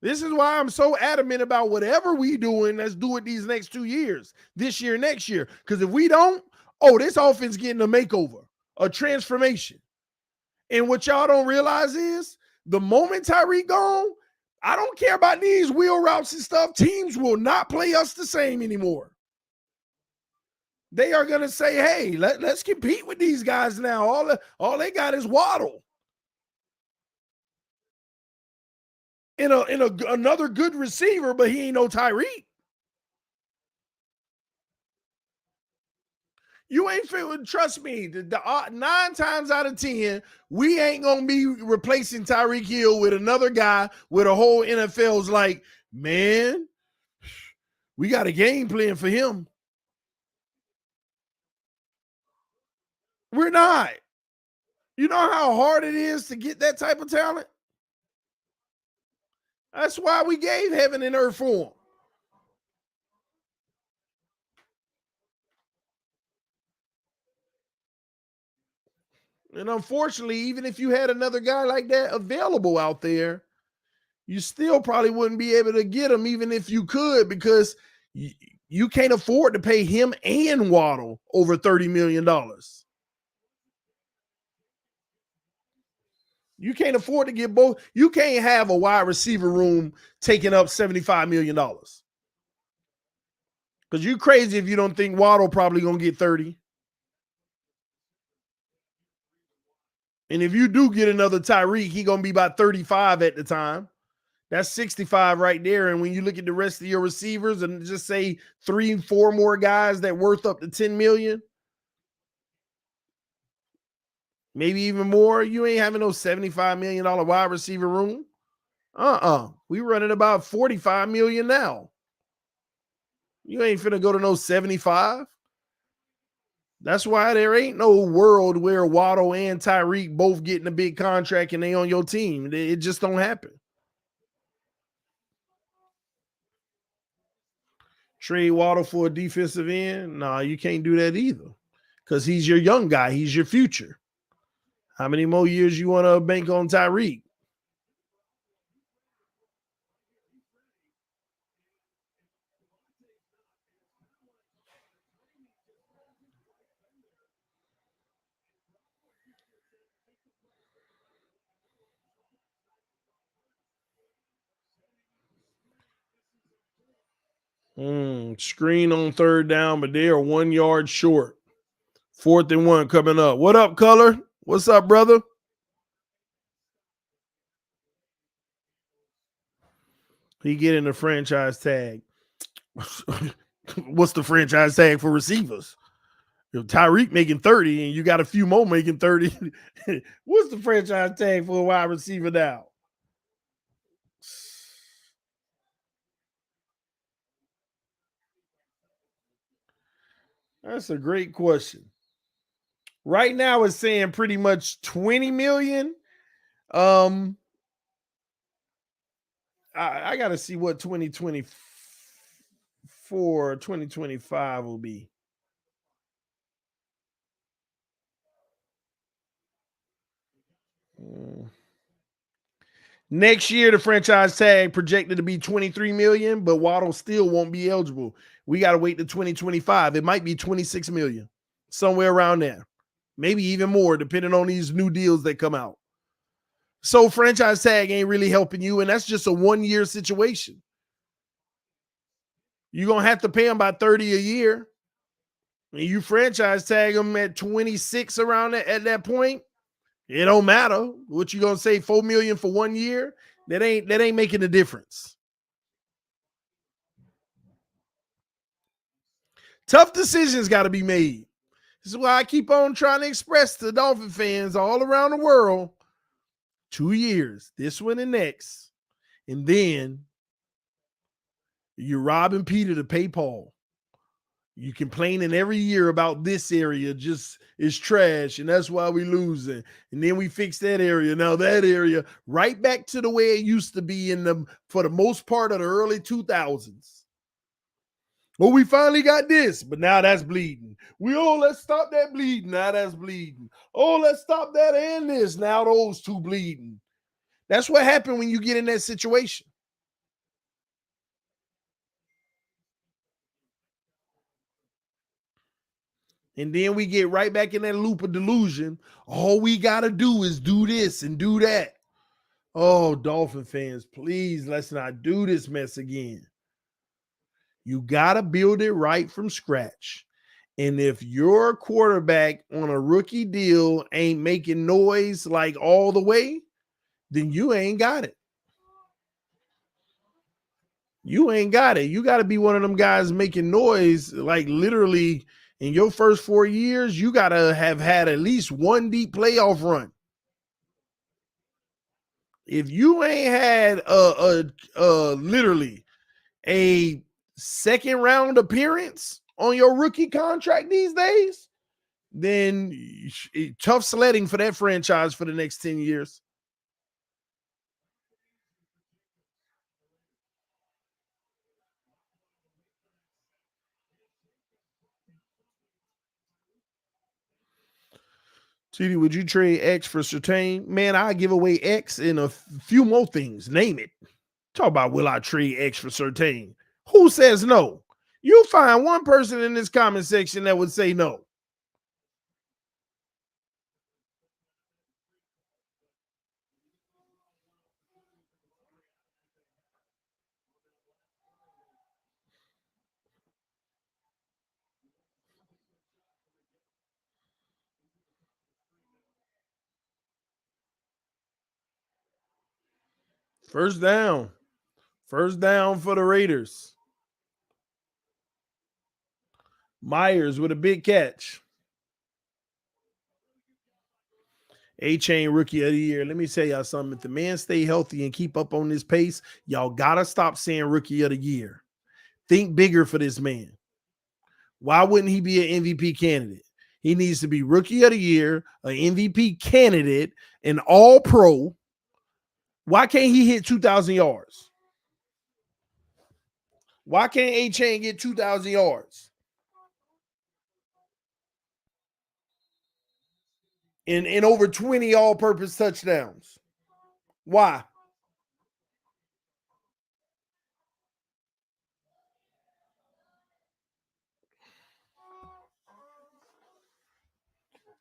This is why I'm so adamant about whatever we doing, let's do it these next 2 years, this year, next year. Because if we don't, this offense getting a makeover, a transformation. And what y'all don't realize is the moment Tyreek gone, I don't care about these wheel routes and stuff. Teams will not play us the same anymore. They are going to say, hey, let's compete with these guys now. All they got is Waddle. Another good receiver, but he ain't no Tyreek. You ain't feeling, trust me, the 9 times out of 10, we ain't going to be replacing Tyreek Hill with another guy with a whole NFL's like, man, we got a game plan for him. We're not. You know how hard it is to get that type of talent? That's why we gave heaven and earth for him. And unfortunately, even if you had another guy like that available out there, you still probably wouldn't be able to get him even if you could, because you can't afford to pay him and Waddle over $30 million. You can't afford to get both. You can't have a wide receiver room taking up $75 million. Because you crazy if you don't think Waddle probably going to get 30. And if you do get another Tyreek, he going to be about 35 at the time. That's 65 right there. And when you look at the rest of your receivers and just say 3-4 more guys that worth up to $10 million, maybe even more, you ain't having no $75 million wide receiver room. We running about $45 million now. You ain't finna go to no 75. That's why there ain't no world where Waddle and Tyreek both getting a big contract and they on your team. It just don't happen. Trade Waddle for a defensive end? Nah, you can't do that either. Because he's your young guy. He's your future. How many more years you want to bank on Tyreek? Screen on third down, but they are 1 yard short. 4th and 1 coming up. What up, Color? What's up, brother? He getting the franchise tag. What's the franchise tag for receivers? If Tyreek making 30 and you got a few more making 30, what's the franchise tag for a wide receiver now? That's a great question. Right now it's saying pretty much 20 million. I got to see what 2024, 2025 will be. Next year, the franchise tag projected to be 23 million, but Waddle still won't be eligible. We got to wait to 2025. It might be 26 million, somewhere around there. Maybe even more, depending on these new deals that come out. So franchise tag ain't really helping you, and that's just a 1-year situation. You're going to have to pay them about $30 a year. And you franchise tag them at 26 around at that point. It don't matter. What you going to say, $4 million for 1 year? That ain't making a difference. Tough decisions got to be made. This is why I keep on trying to express to Dolphin fans all around the world, 2 years, this one and next. And then you're robbing Peter to pay Paul. You complaining every year about this area just is trash, and that's why we losing. And then we fix that area. Now that area, right back to the way it used to be for the most part of the early 2000s. Well, we finally got this, but now that's bleeding. Let's stop that bleeding. Now that's bleeding. Oh, let's stop that and this. Now those two bleeding. That's what happened when you get in that situation. And then we get right back in that loop of delusion. All we got to do is do this and do that. Oh, Dolphin fans, please, let's not do this mess again. You got to build it right from scratch. And if your quarterback on a rookie deal ain't making noise like all the way, then you ain't got it. You ain't got it. You got to be one of them guys making noise like literally – in your first 4 years, you got to have had at least one deep playoff run. If you ain't had literally a second round appearance on your rookie contract these days, then tough sledding for that franchise for the next 10 years. TD, would you trade X for Surtain? Man, I give away X and a few more things. Name it. Talk about will I trade X for Surtain? Who says no? You'll find one person in this comment section that would say no. First down. First down for the Raiders. Myers with a big catch. Achane rookie of the year. Let me tell y'all something. If the man stay healthy and keep up on this pace, y'all got to stop saying rookie of the year. Think bigger for this man. Why wouldn't he be an MVP candidate? He needs to be rookie of the year, an MVP candidate, an all pro. Why can't he hit 2,000 yards? Why can't Achane get 2,000 yards? In over 20 all-purpose touchdowns? Why?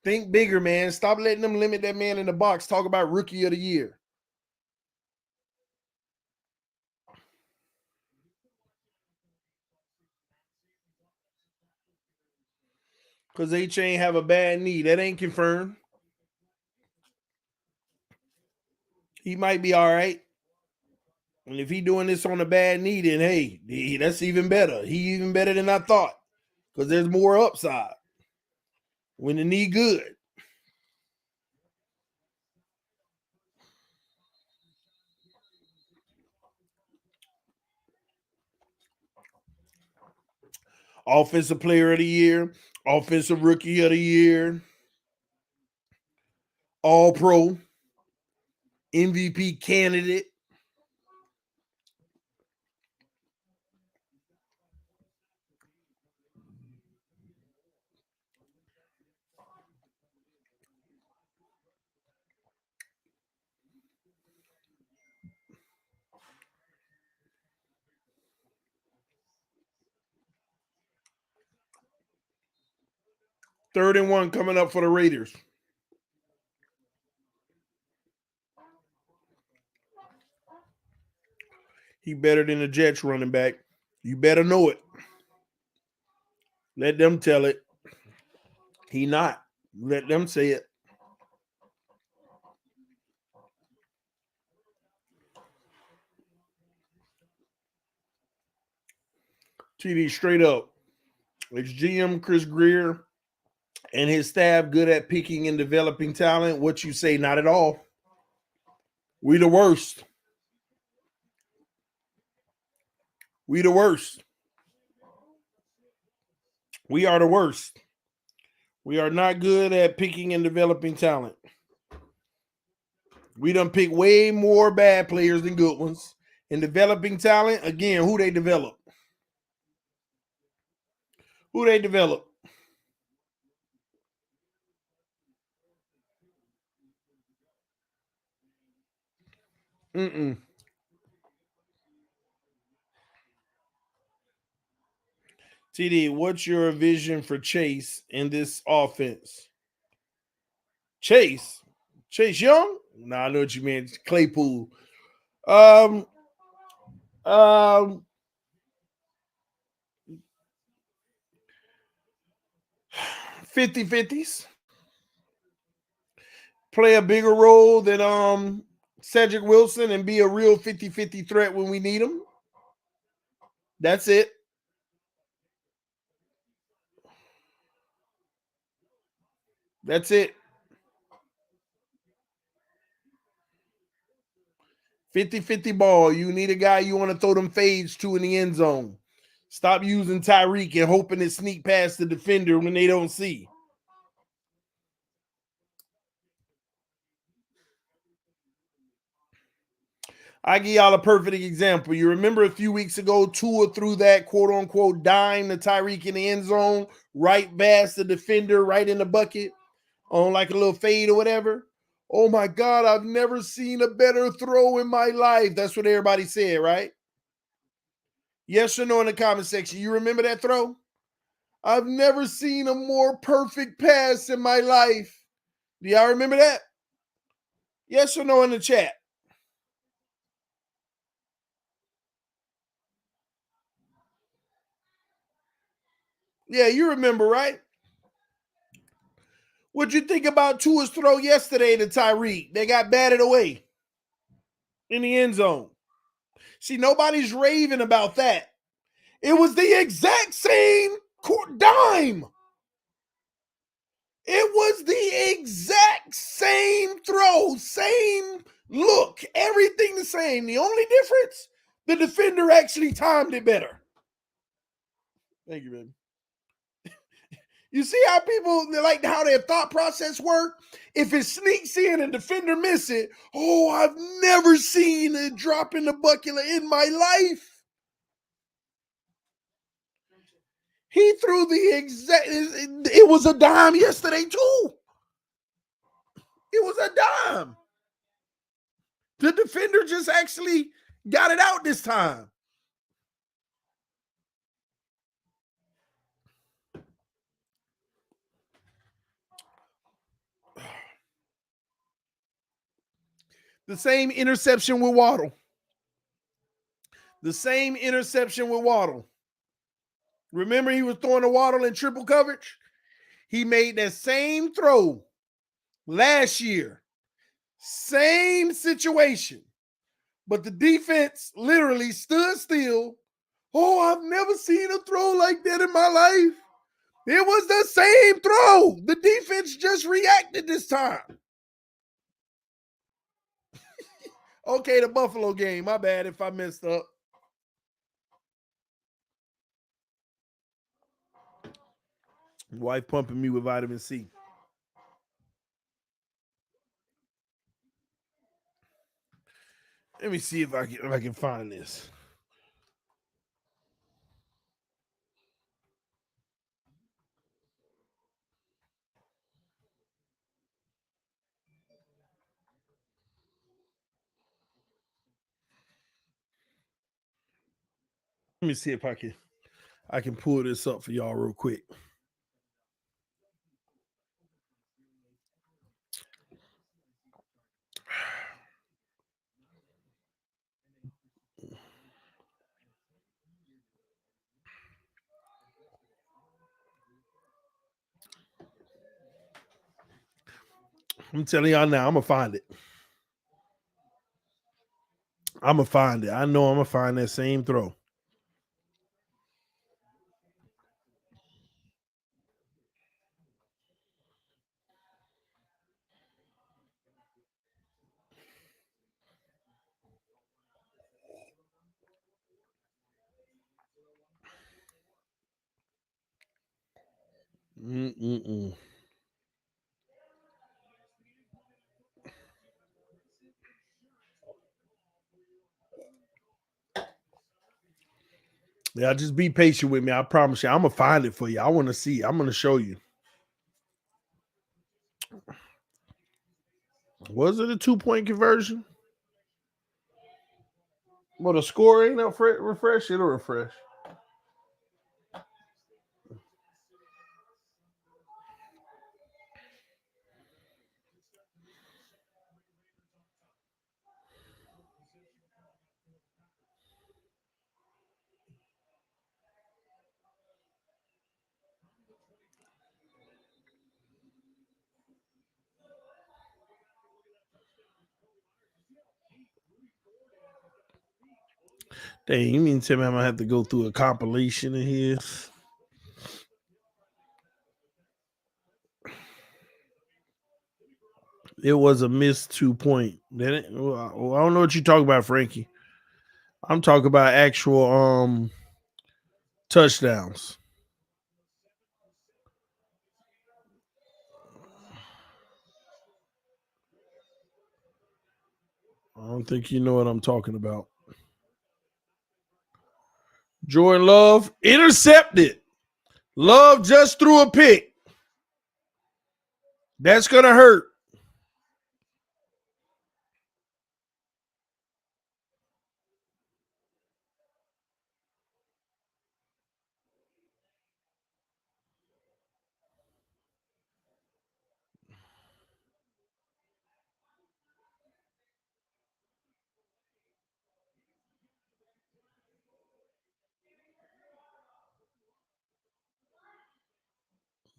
Think bigger, man. Stop letting them limit that man in the box. Talk about rookie of the year. Because Achane have a bad knee. That ain't confirmed. He might be all right. And if he doing this on a bad knee, then hey, that's even better. He even better than I thought. Because there's more upside when the knee good. Offensive player of the year, offensive rookie of the year, all pro, MVP candidate. Third and 1 coming up for the Raiders. He better than the Jets running back. You better know it. Let them tell it. He not. Let them say it. TD straight up. It's GM Chris Greer and his staff good at picking and developing talent. What you say? Not at all. We the worst. We the worst. We are the worst. We are not good at picking and developing talent. We done pick way more bad players than good ones. In developing talent, again, who they develop? Who they develop? TD, what's your vision for Chase in this offense? Chase Young? No, I know what you mean. Claypool. 50-50s. Play a bigger role than Cedric Wilson and be a real 50-50 threat when we need him. That's it. That's it. 50-50 ball. You need a guy you want to throw them fades to in the end zone. Stop using Tyreek and hoping it sneak past the defender when they don't see. I give y'all a perfect example. You remember a few weeks ago, Tua threw that quote-unquote dime to Tyreek in the end zone, right past the defender, right in the bucket, on like a little fade or whatever. Oh my God, I've never seen a better throw in my life. That's what everybody said, right? Yes or no in the comment section. You remember that throw? I've never seen a more perfect pass in my life. Do y'all remember that? Yes or no in the chat? Yeah, you remember, right? What'd you think about Tua's throw yesterday to Tyreek? They got batted away in the end zone. See, nobody's raving about that. It was the exact same dime. It was the exact same throw, same look, everything the same. The only difference, the defender actually timed it better. Thank you, baby. You see how people like how their thought process work? If it sneaks in and defender miss it, oh, I've never seen a drop in the bucket in my life. He threw the exact, it was a dime yesterday too. It was a dime. The defender just actually got it out this time. The same interception with Waddle. The same interception with Waddle. Remember he was throwing the Waddle in triple coverage? He made that same throw last year. Same situation. But the defense literally stood still. Oh, I've never seen a throw like that in my life. It was the same throw. The defense just reacted this time. Okay, the Buffalo game. My bad if I messed up. Wife pumping me with vitamin C. Let me see if I can find this. Let me see if I can pull this up for y'all real quick. I'm telling y'all now, I'm gonna find it. I'm gonna find it. I know I'm gonna find that same throw. Mm-mm-mm. Yeah, just be patient with me. I promise you, I'm gonna find it for you. I want to see. I'm gonna show you. Was it a 2-point conversion? Well, the score ain't up. Refresh. It'll refresh. Dang, you mean to tell me I'm gonna have to go through a compilation of his? It was a missed 2-point. Well, I don't know what you talk about, Frankie. I'm talking about actual touchdowns. I don't think you know what I'm talking about. Jordan Love intercepted. Love just threw a pick. That's gonna hurt.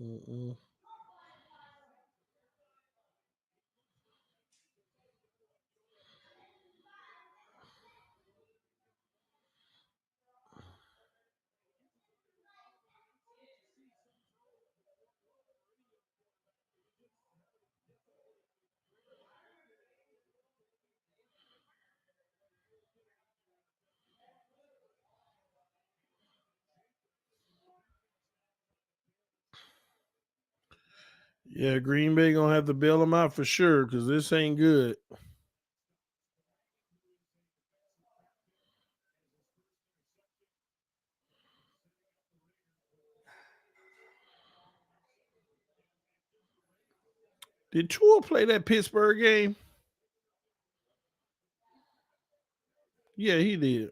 Mm-mm. Yeah, Green Bay gonna have to bail them out for sure because this ain't good. Did Tua play that Pittsburgh game? Yeah, he did.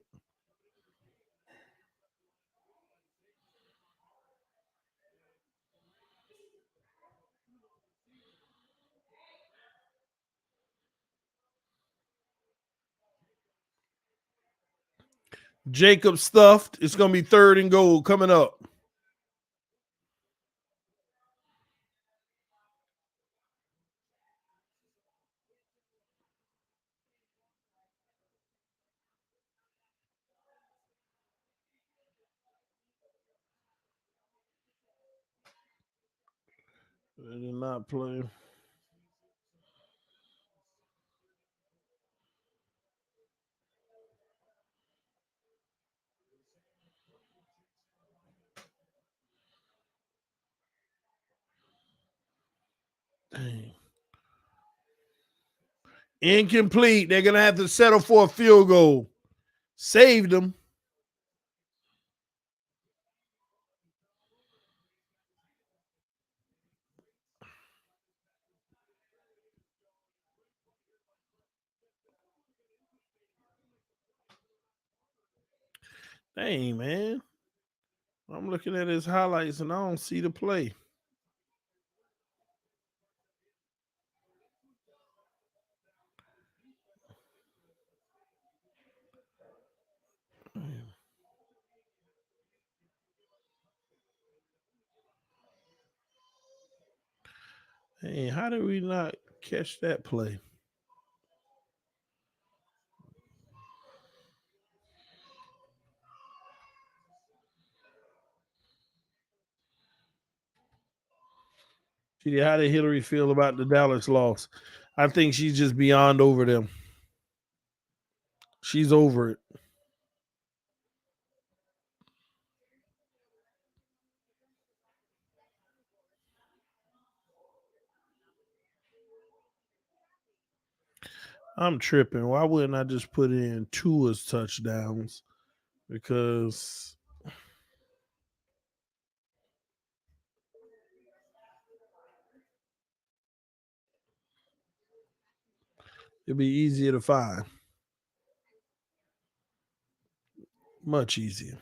Jacob stuffed. It's gonna be 3rd and goal coming up. They did not play. Dang. Incomplete. They're gonna have to settle for a field goal. Saved them. Dang, man. I'm looking at his highlights and I don't see the play. Hey, how did we not? Catch that play. How did Hillary feel about the Dallas loss? I think she's just beyond over them. She's over it. I'm tripping. Why wouldn't I just put in Tua's touchdowns? Because it'd be easier to find. Much easier.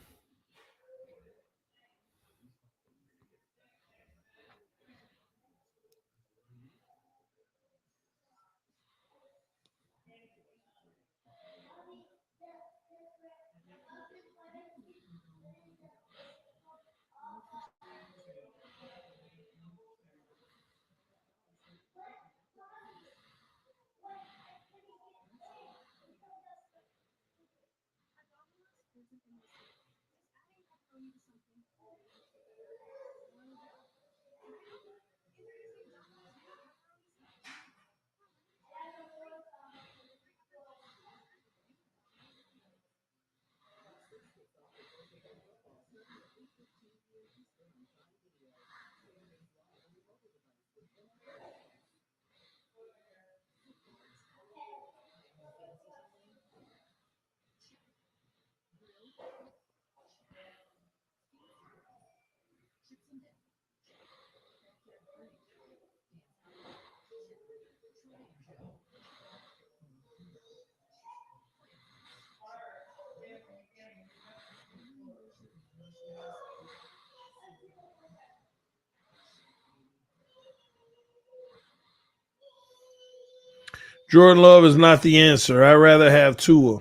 Jordan Love is not the answer. I'd rather have Tua.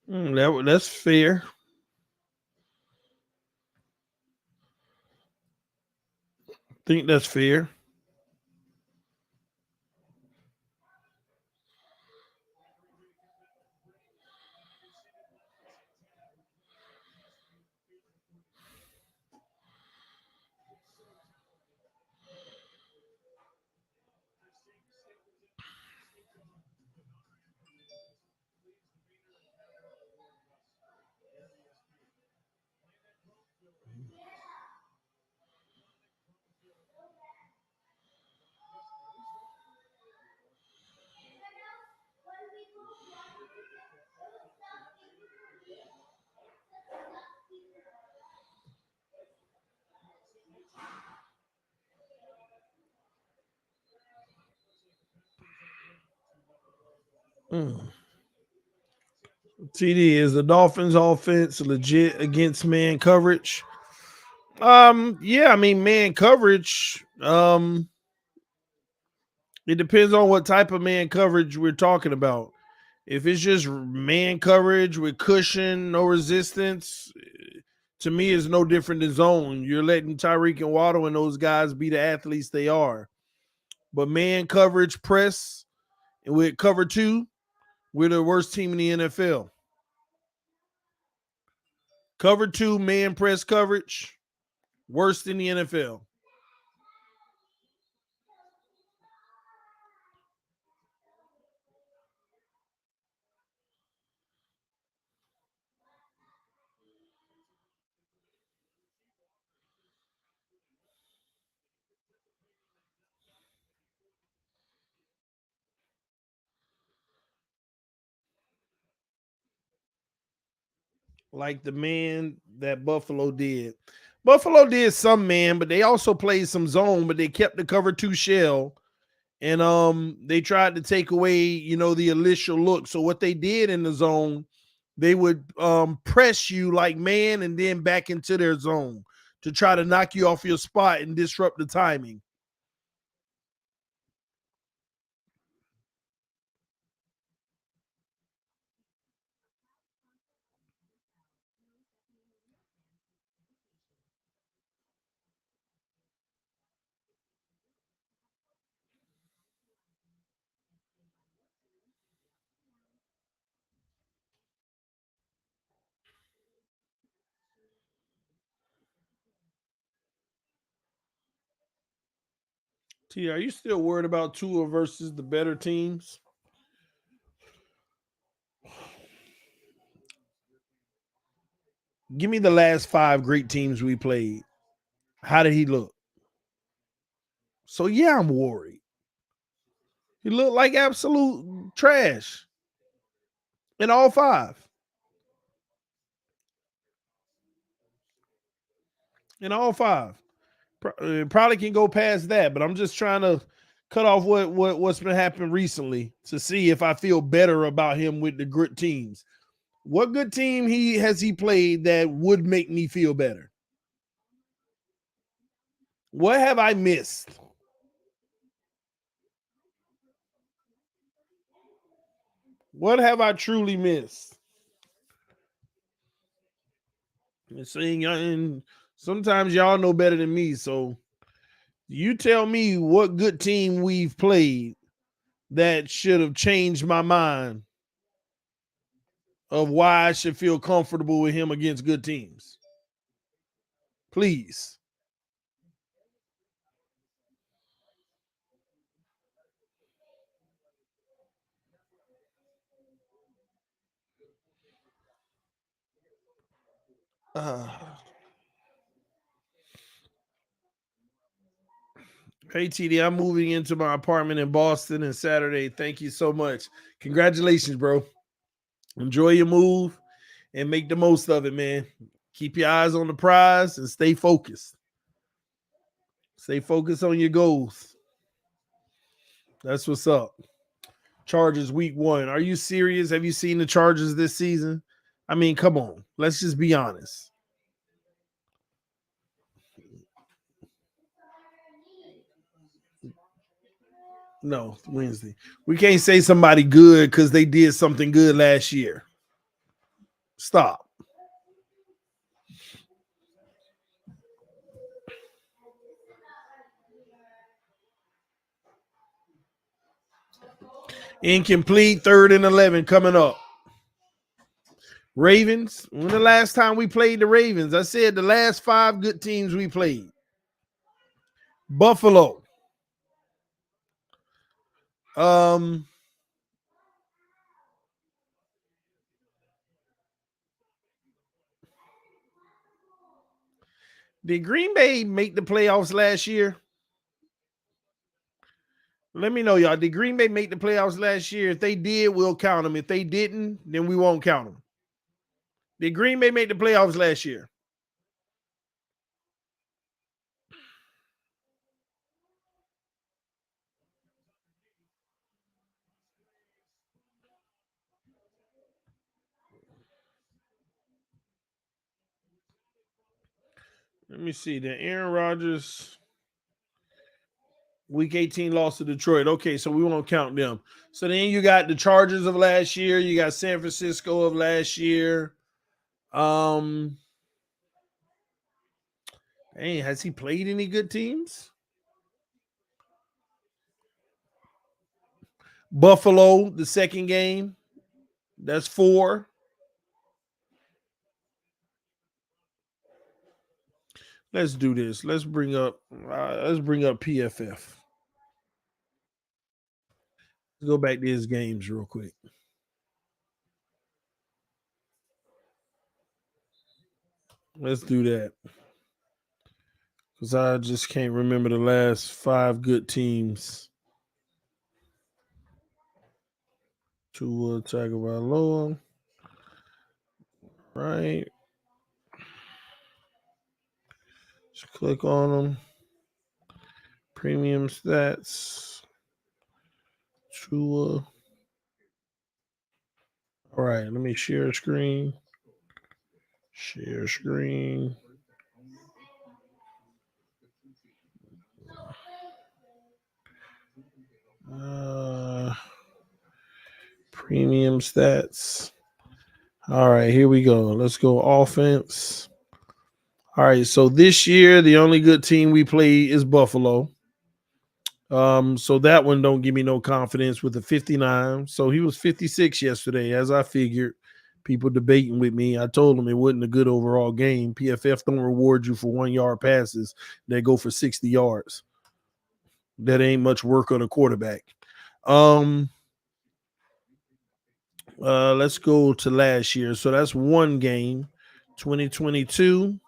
That's fair. Think that's fair. Mm. TD, is the Dolphins offense legit against man coverage? Yeah, I mean man coverage. It depends on what type of man coverage we're talking about. If it's just man coverage with cushion, no resistance, to me is no different than zone. You're letting Tyreek and Waddle and those guys be the athletes they are. But man coverage press and with cover two, we're the worst team in the NFL. Cover two, man press coverage, worst in the NFL. Like the man that Buffalo did. Buffalo did some man, but they also played some zone, but they kept the cover two shell. And they tried to take away, the initial look. So what they did in the zone, they would press you like man and then back into their zone to try to knock you off your spot and disrupt the timing. T, are you still worried about Tua versus the better teams? Give me the last 5 great teams we played. How did he look? So yeah, I'm worried. He looked like absolute trash in all 5. In all 5. Probably can go past that, but I'm just trying to cut off what's been happening recently to see if I feel better about him with the good teams. What good team he played that would make me feel better? What have I missed? What have I truly missed? And sometimes y'all know better than me, so you tell me what good team we've played that should have changed my mind of why I should feel comfortable with him against good teams. Please. Uh, hey, TD, I'm moving into my apartment in Boston on Saturday. Thank you so much. Congratulations, bro. Enjoy your move and make the most of it, man. Keep your eyes on the prize and stay focused. Stay focused on your goals. That's what's up. Chargers week 1. Are you serious? Have you seen the Chargers this season? I mean, come on. Let's just be honest. No, Wednesday. We can't say somebody good because they did something good last year. Stop. Incomplete, 3rd and 11 coming up. Ravens. When the last time we played the Ravens? I said the last 5 good teams we played. Buffalo. Um, did Green Bay make the playoffs last year? Let me know, y'all. Did Green Bay make the playoffs last year? If they did, we'll count them. If they didn't, then we won't count them. Did Green Bay make the playoffs last year? Let me see. The Aaron Rodgers week 18 loss to Detroit. Okay, so we won't count them. So then you got the Chargers of last year. You got San Francisco of last year. Hey, has he played any good teams? Buffalo, the second game. That's 4. Let's do this. Let's bring up PFF. Let's go back to his games real quick. Let's do that. Because I just can't remember the last 5 good teams. Tua Tagovailoa. Right. Just click on them. Premium stats. Tua. All right, let me share screen. Share screen. Premium stats. All right, here we go. Let's go offense. All right, so this year the only good team we play is Buffalo. So that one don't give me no confidence with the 59. So he was 56 yesterday, as I figured. People debating with me. I told them it wasn't a good overall game. PFF don't reward you for 1 yard passes that go for 60 yards. that ain't much work on a quarterback. Let's go to last year. So that's one game, 2022.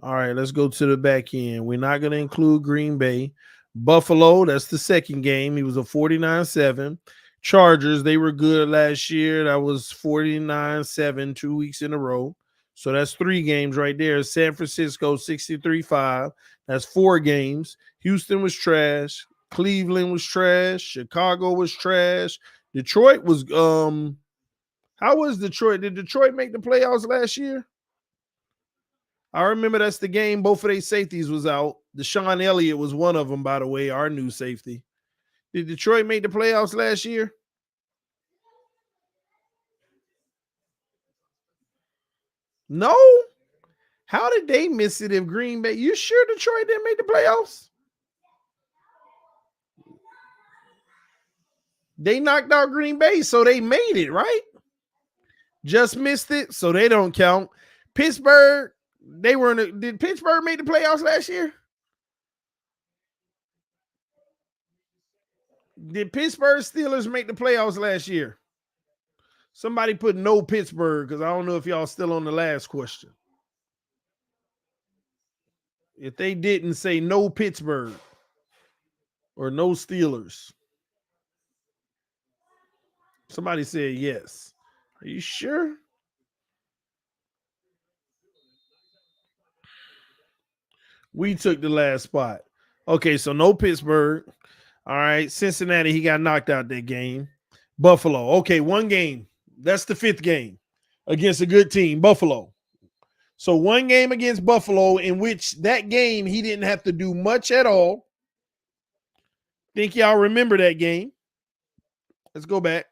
All right, let's go to the back end. We're not going to include Green Bay. Buffalo, that's the second game. He was a 49-7. Chargers, they were good last year. That was 49-7, 2 weeks in a row. So that's 3 games right there. San Francisco, 63-5. That's 4 games. Houston was trash. Cleveland was trash. Chicago was trash. Detroit was how was Detroit? Did Detroit make the playoffs last year? I remember that's the game both of their safeties was out. Deshaun Elliott was one of them, by the way, our new safety. Did Detroit make the playoffs last year? No. How did they miss it if Green Bay? You sure Detroit didn't make the playoffs? They knocked out Green Bay, so they made it, right? Just missed it, so they don't count. Pittsburgh, they were in a, did Pittsburgh make the playoffs last year? Did Pittsburgh Steelers make the playoffs last year? Somebody put no Pittsburgh because I don't know if y'all still on the last question. If they didn't, say no Pittsburgh or no Steelers. Somebody said yes. Are you sure? We took the last spot. Okay, so no Pittsburgh. All right, Cincinnati, he got knocked out that game. Buffalo. Okay, 1 game. That's the 5th game against a good team, Buffalo. So 1 game against Buffalo in which that game he didn't have to do much at all. Think y'all remember that game? Let's go back.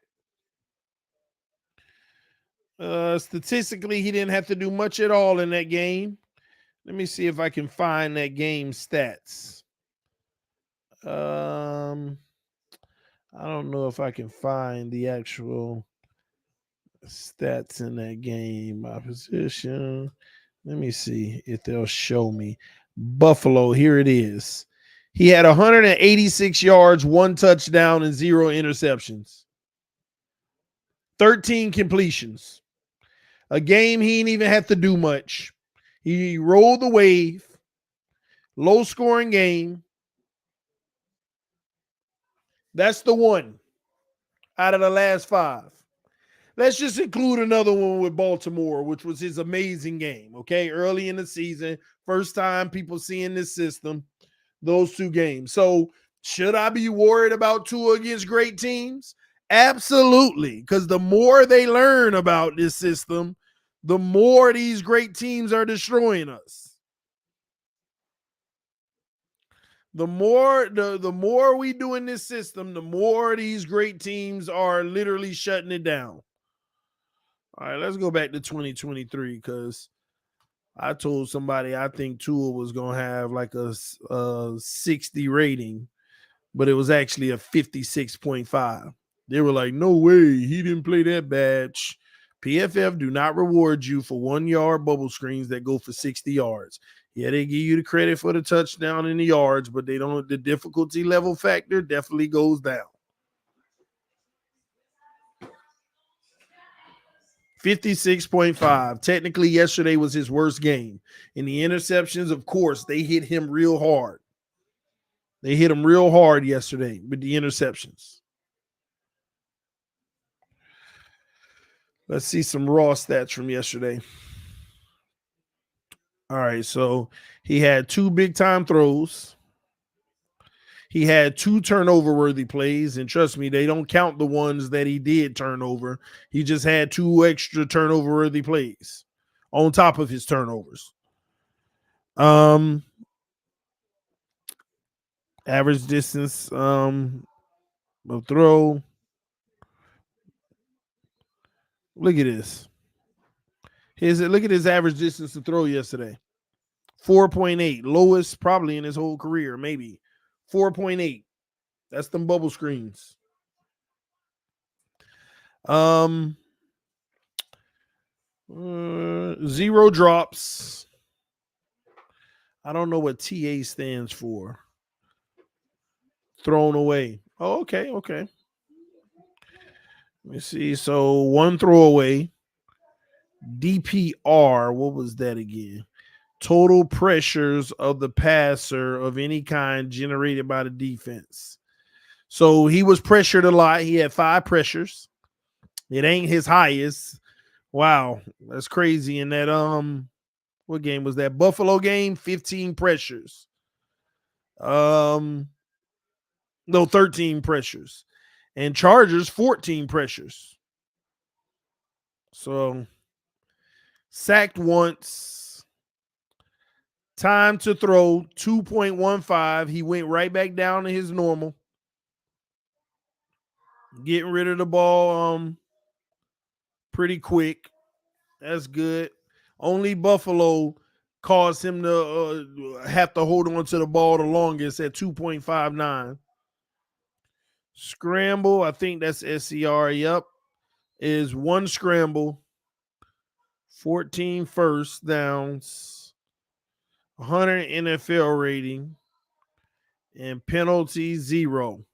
Statistically, he didn't have to do much at all in that game. Let me see if I can find that game stats. I don't know if I can find the actual stats in that game. Opposition. Let me see if they'll show me. Buffalo, here it is. He had 186 yards, 1 touchdown, and 0 interceptions. 13 completions. A game he didn't even have to do much. He rolled the wave. Low scoring game. That's the one out of the last 5. Let's just include another one with Baltimore, which was his amazing game, okay? Early in the season, first time people seeing this system, those 2 games. So should I be worried about Tua against great teams? Absolutely, because the more they learn about this system, the more these great teams are destroying us. The more we do in this system, the more these great teams are literally shutting it down. All right, let's go back to 2023 because I told somebody I think Tua was going to have like a 60 rating, but it was actually a 56.5. They were like, no way, he didn't play that bad. PFF do not reward you for 1 yard bubble screens that go for 60 yards. Yeah, they give you the credit for the touchdown and the yards, but they don't. The difficulty level factor definitely goes down. 56.5. Technically, yesterday was his worst game. And the interceptions, of course, they hit him real hard. They hit him real hard yesterday with the interceptions. Let's see some raw stats from yesterday. All right, so he had 2 big-time throws. He had 2 turnover-worthy plays, and trust me, they don't count the ones that he did turn over. He just had 2 extra turnover-worthy plays on top of his turnovers. Average distance of throw. Look at this. Look at his average distance to throw yesterday. 4.8, lowest probably in his whole career, maybe 4.8. That's them bubble screens. 0 drops. I don't know what TA stands for. thrown away. Oh, okay. Let me see. So 1 throwaway. DPR. What was that again? Total pressures of the passer of any kind generated by the defense. So he was pressured a lot. He had 5 pressures. It ain't his highest. Wow, that's crazy. In that what game was that? Buffalo game, 15 pressures. No, 13 pressures. And Chargers, 14 pressures. So sacked once. Time to throw 2.15. He went right back down to his normal. Getting rid of the ball pretty quick. That's good. Only Buffalo caused him to have to hold on to the ball the longest at 2.59. Scramble, I think that's SCR. Yep. Is 1 scramble, 14 first downs, 100 NFL rating, and penalty 0.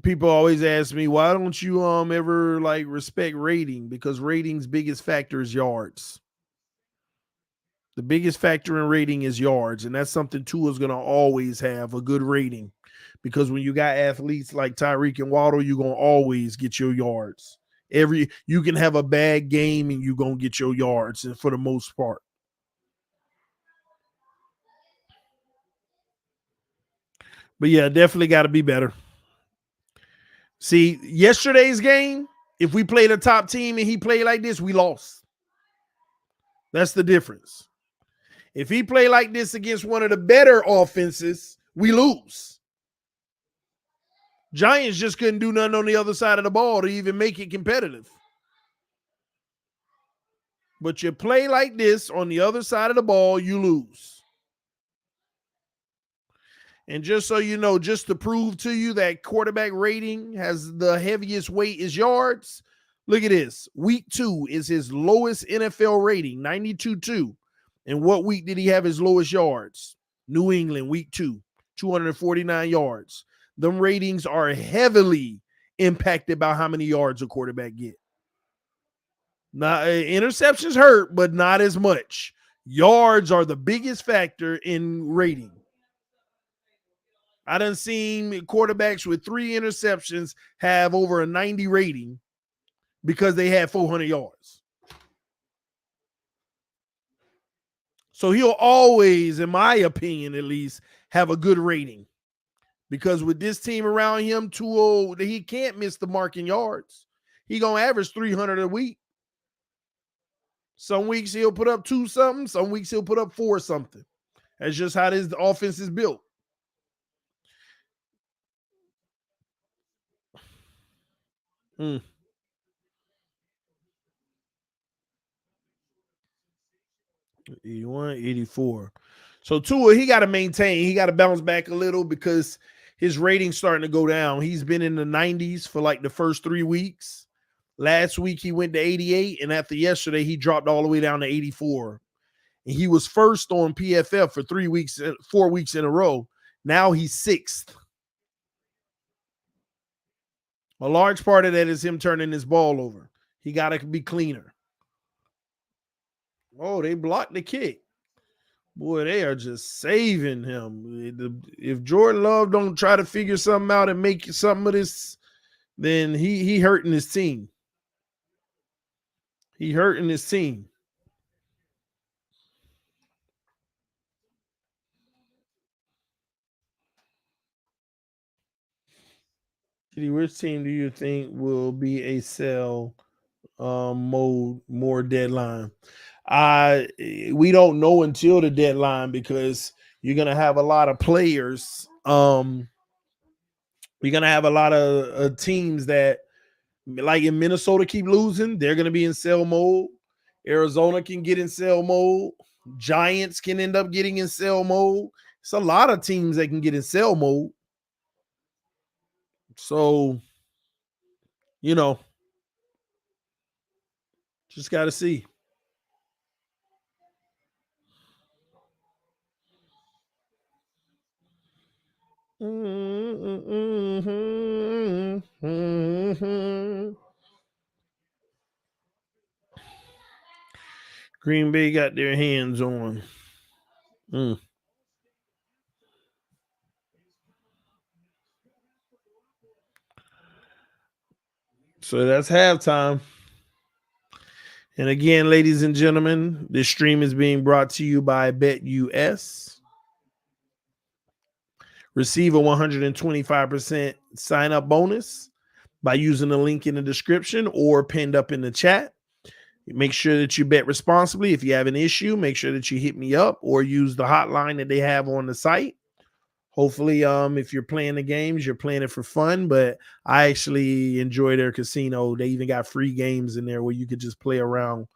People always ask me, why don't you ever like respect rating? Because rating's biggest factor is yards. The biggest factor in rating is yards, and that's something Tua's going to always have, a good rating. Because when you got athletes like Tyreek and Waddle, you're going to always get your yards. You can have a bad game and you're going to get your yards, and for the most part. But yeah, definitely got to be better. See, yesterday's game, if we played a top team and he played like this, we lost. That's the difference. If he played like this against one of the better offenses, we lose. Giants just couldn't do nothing on the other side of the ball to even make it competitive. But you play like this on the other side of the ball, you lose. And just so you know, just to prove to you that quarterback rating has the heaviest weight is yards, look at this. Week 2 is his lowest NFL rating, 92.2. And what week did he have his lowest yards? New England, week 2, 249 yards. Them ratings are heavily impacted by how many yards a quarterback get. Now, interceptions hurt, but not as much. Yards are the biggest factor in rating. I done seen quarterbacks with 3 interceptions have over a 90 rating because they had 400 yards. So he'll always, in my opinion at least, have a good rating. Because with this team around him, he can't miss the mark in yards. He going to average 300 a week. Some weeks he'll put up 2 something. Some weeks he'll put up 4 something. That's just how this offense is built. Mm. 81, 84. So Tua, he got to maintain. He got to bounce back a little because his rating's starting to go down. He's been in the 90s for like the first 3 weeks. Last week he went to 88, and after yesterday he dropped all the way down to 84. And he was first on PFF for 4 weeks in a row. Now he's 6th. A large part of that is him turning his ball over. He got to be cleaner. Oh, they blocked the kick. Boy, they are just saving him. If Jordan Love don't try to figure something out and make something of this, then he hurting his team. He hurting his team. Which team do you think will be a sell mode more deadline? We don't know until the deadline because you're gonna have a lot of players. You're gonna have a lot of teams that, like in Minnesota, keep losing. They're gonna be in sell mode. Arizona can get in sell mode. Giants can end up getting in sell mode. It's a lot of teams that can get in sell mode. So, just got to see. Green Bay got their hands on. So that's halftime. And again, ladies and gentlemen, this stream is being brought to you by BetUS. Receive a 125% sign up bonus by using the link in the description or pinned up in the chat. Make sure that you bet responsibly. If you have an issue, make sure that you hit me up or use the hotline that they have on the site. Hopefully, if you're playing the games, you're playing it for fun, but I actually enjoy their casino. They even got free games in there where you could just play around,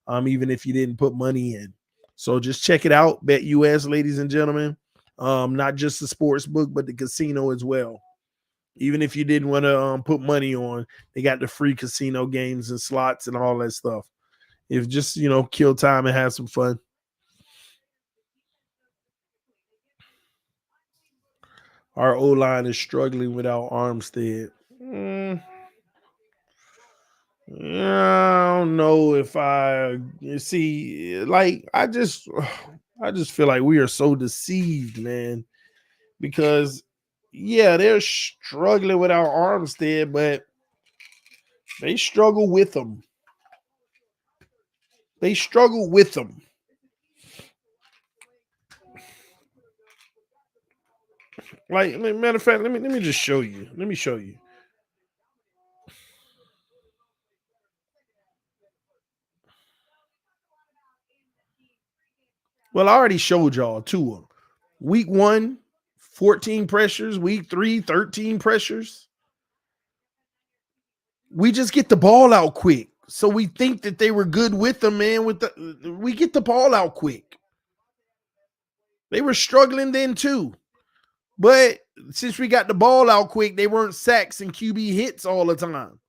even if you didn't put money in. So just check it out. BetUS, ladies and gentlemen. Not just the sports book, but the casino as well. Even if you didn't want to put money on, they got the free casino games and slots and all that stuff. If just, kill time and have some fun. Our O-line is struggling without Armstead. I don't know if I just feel like we are so deceived, man. Because they're struggling without Armstead, but they struggle with them. They struggle with them. Like, matter of fact, let me just show you. Let me show you. Well, I already showed y'all two of them. Week 1, 14 pressures. Week 3, 13 pressures. We just get the ball out quick. So we think that they were good with them, man. We get the ball out quick. They were struggling then too. But since we got the ball out quick, they weren't sacks and QB hits all the time.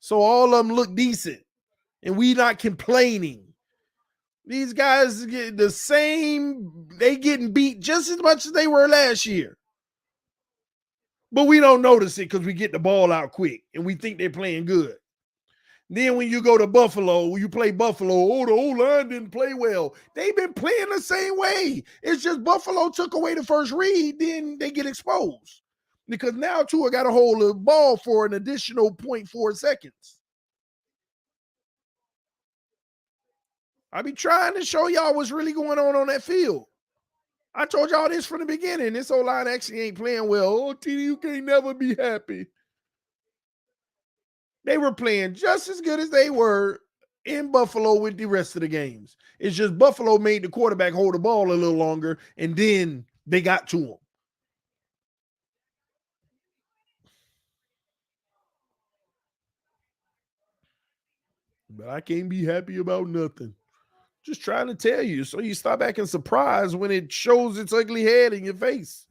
So all of them look decent. And we not complaining. These guys get the same, they getting beat just as much as they were last year. But we don't notice it because we get the ball out quick and we think they're playing good. Then when you go to Buffalo, you play Buffalo, the O-line didn't play well. They've been playing the same way. It's just Buffalo took away the first read, then they get exposed. Because now Tua got to hold the ball for an additional 0.4 seconds. I be trying to show y'all what's really going on that field. I told y'all this from the beginning. This O-line actually ain't playing well. Oh, TD, you can't never be happy. They were playing just as good as they were in Buffalo with the rest of the games. It's just Buffalo made the quarterback hold the ball a little longer, and then they got to him. But I can't be happy about nothing. Just trying to tell you so you stop acting surprised when it shows its ugly head in your face.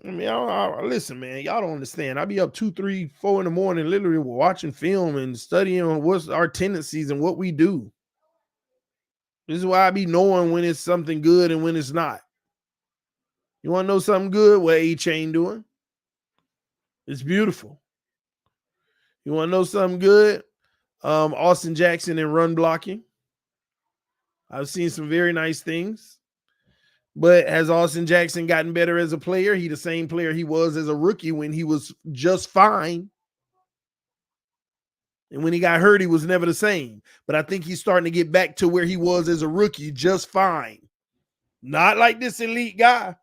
I mean, listen, man, y'all don't understand. I be up 2, 3, 4 in the morning, literally watching film and studying on what's our tendencies and what we do. This is why I be knowing when it's something good and when it's not. You want to know something good? What Achane doing? It's beautiful. You want to know something good? Austin Jackson and run blocking. I've seen some very nice things. But has Austin Jackson gotten better as a player? He the same player he was as a rookie when he was just fine. And when he got hurt, he was never the same. But I think he's starting to get back to where he was as a rookie, just fine. Not like this elite guy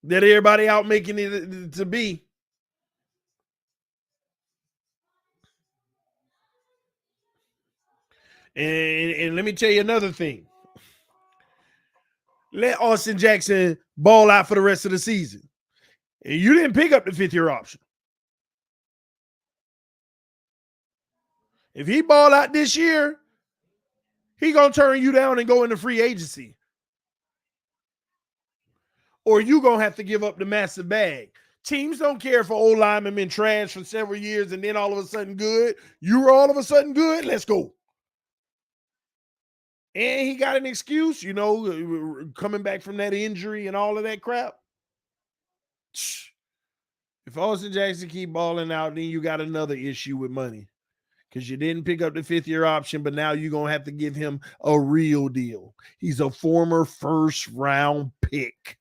that everybody out making it to be. And let me tell you another thing. Let Austin Jackson ball out for the rest of the season. And you didn't pick up the 5th-year option. If he ball out this year, he going to turn you down and go into free agency. Or you going to have to give up the massive bag. Teams don't care if an old lineman been trash for several years and then all of a sudden good. You were all of a sudden good. Let's go. And he got an excuse, coming back from that injury and all of that crap. If If Austin Jackson keep balling out, then you got another issue with money because you didn't pick up the 5th-year option, but now you're going to have to give him a real deal. He's a former first-round pick.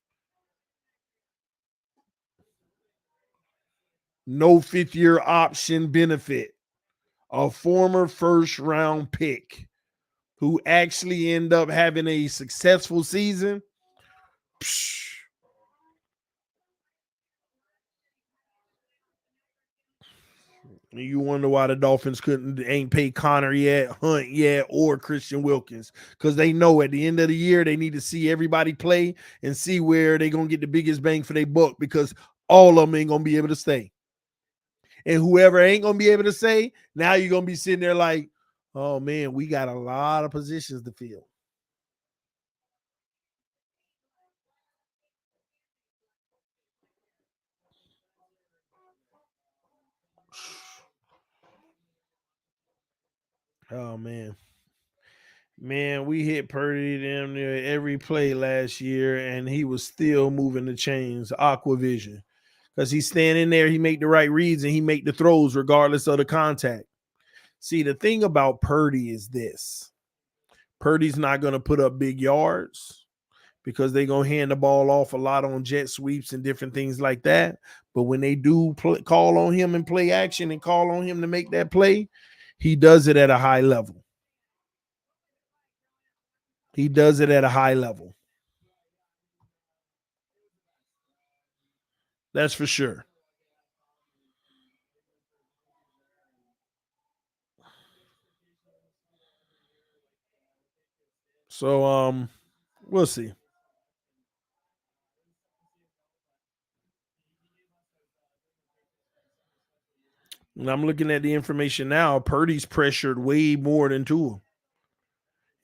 No 5th-year option benefit. A former first-round pick who actually end up having a successful season. Psh. You wonder why the Dolphins ain't pay Connor yet, Hunt yet, or Christian Wilkins, because they know at the end of the year they need to see everybody play and see where they're gonna get the biggest bang for their buck, because all of them ain't gonna be able to stay. And whoever ain't gonna be able to stay, now you're gonna be sitting there like, oh man, we got a lot of positions to fill. Oh man. Man, we hit Purdy damn near every play last year, and he was still moving the chains. Aqua vision. Because he's standing there, he make the right reads, and he make the throws regardless of the contact. See, the thing about Purdy is this. Purdy's not going to put up big yards because they're going to hand the ball off a lot on jet sweeps and different things like that. But when they do call on him and play action and call on him to make that play, he does it at a high level. He does it at a high level. That's for sure. So we'll see. And I'm looking at the information now. Purdy's pressured way more than Tua.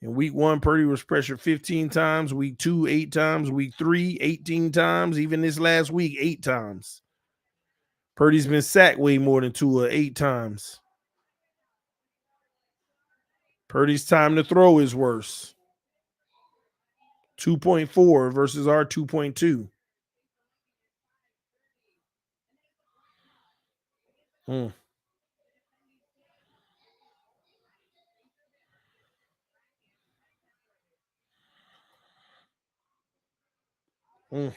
In week 1, Purdy was pressured 15 times. Week 2, 8 times. Week 3, 18 times. Even this last week, 8 times. Purdy's been sacked way more than Tua, 8 times. Purdy's time to throw is worse. 2.4 versus our 2.2. Mm. Mm.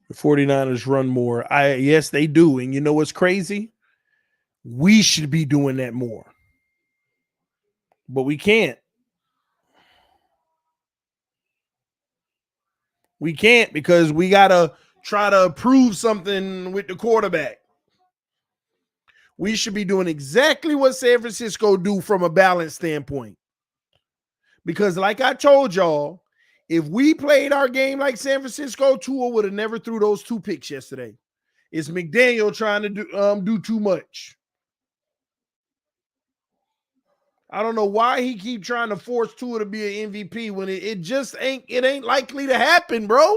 The 49ers run more. Yes, they do. And you know what's crazy? We should be doing that more. But we can't. We can't because we got to try to prove something with the quarterback. We should be doing exactly what San Francisco do from a balance standpoint. Because like I told y'all, if we played our game like San Francisco, Tua would have never threw those 2 picks yesterday. It's McDaniel trying to do too much. I don't know why he keep trying to force Tua to be an MVP when it just ain't likely to happen, bro.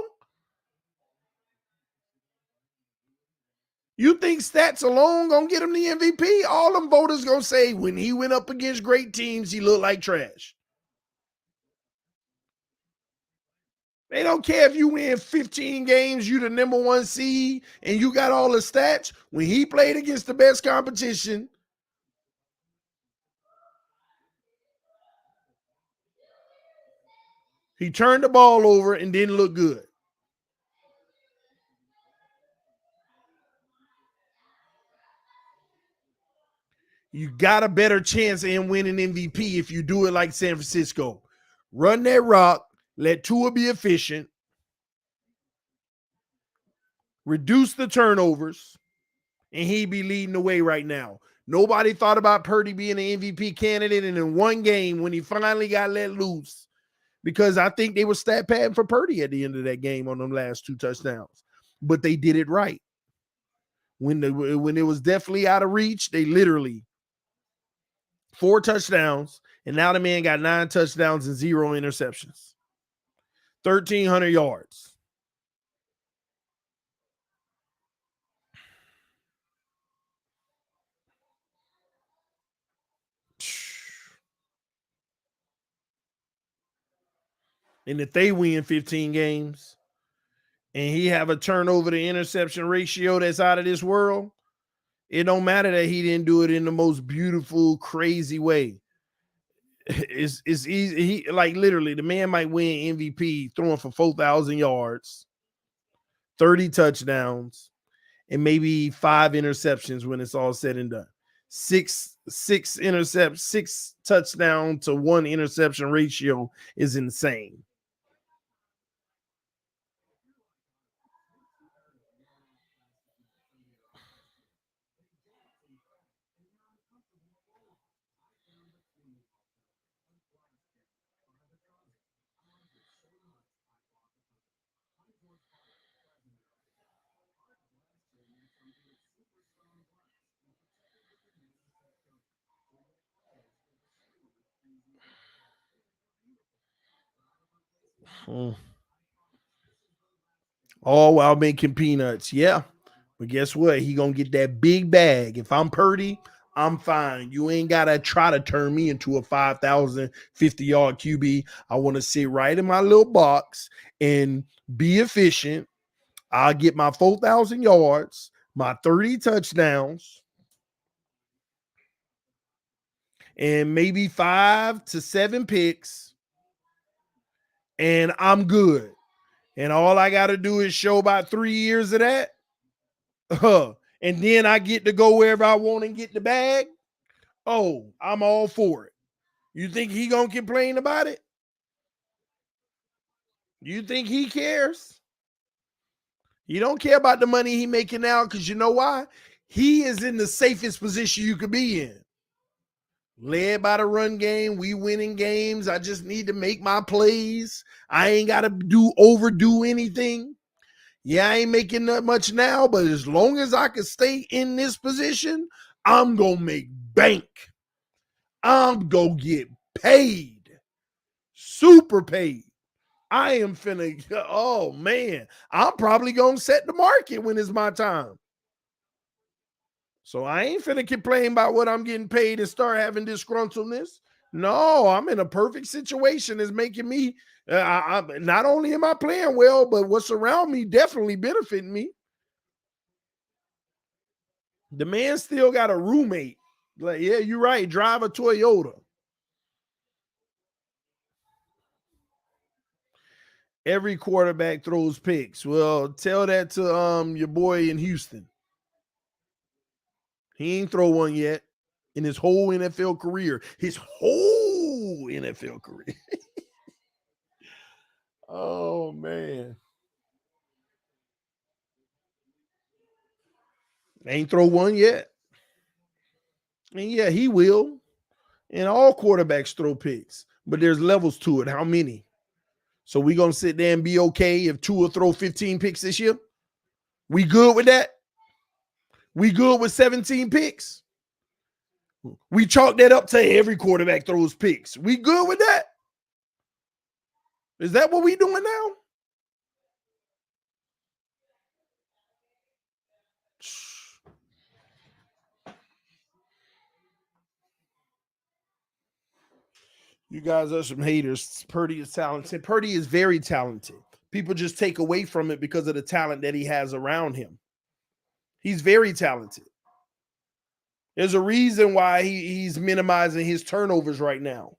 You think stats alone gonna get him the MVP? All them voters gonna say when he went up against great teams, he looked like trash. They don't care if you win 15 games, you the number 1 seed, and you got all the stats. When he played against the best competition, he turned the ball over and didn't look good. You got a better chance of him winning MVP if you do it like San Francisco. Run that rock, let Tua be efficient, reduce the turnovers, and he be leading the way right now. Nobody thought about Purdy being an MVP candidate, and in one game when he finally got let loose, because I think they were stat padding for Purdy at the end of that game on them last 2 touchdowns. But they did it right. When it was definitely out of reach, they literally 4 touchdowns, and now the man got 9 touchdowns and 0 interceptions. 1,300 yards. And if they win 15 games and he have a turnover to interception ratio that's out of this world, it don't matter that he didn't do it in the most beautiful, crazy way. It's easy. He like literally the man might win MVP throwing for 4,000 yards, 30 touchdowns, and maybe 5 interceptions when it's all said and done. Six touchdown to 1 interception ratio is insane. All while making peanuts. Yeah. But guess what? He gonna get that big bag. If I'm Purdy, I'm fine. You ain't gotta try to turn me into a 5,050-yard QB. I want to sit right in my little box and be efficient. I'll get my 4,000 yards, my 30 touchdowns, and maybe 5 to 7 picks, and I'm good. And all I got to do is show about 3 years of that. And then I get to go wherever I want and get the bag. Oh, I'm all for it. You think he gonna complain about it? You think he cares? You don't care about the money he making now because you know why? He is in the safest position you could be in. Led by the run game, we winning games. I just need to make my plays. I ain't got to overdo anything. Yeah, I ain't making that much now, but as long as I can stay in this position, I'm going to make bank. I'm going to get paid. Super paid. I am finna, oh man, I'm probably going to set the market when it's my time. So I ain't finna complain about what I'm getting paid and start having disgruntledness. No, I'm in a perfect situation. It's making me, not only am I playing well, but what's around me definitely benefiting me. The man still got a roommate. Like, yeah, you're right. Drive a Toyota. Every quarterback throws picks. Well, tell that to your boy in Houston. He ain't throw one yet in his whole NFL career. His whole NFL career. Oh man. Ain't throw one yet. And yeah, he will. And all quarterbacks throw picks, but there's levels to it. How many? So we gonna sit there and be okay if Tua throw 15 picks this year? We good with that? We good with 17 picks? We chalk that up to every quarterback throws picks. We good with that? Is that what we doing now? You guys are some haters. Purdy is talented. Purdy is very talented. People just take away from it because of the talent that he has around him. He's very talented. There's a reason why he's minimizing his turnovers right now.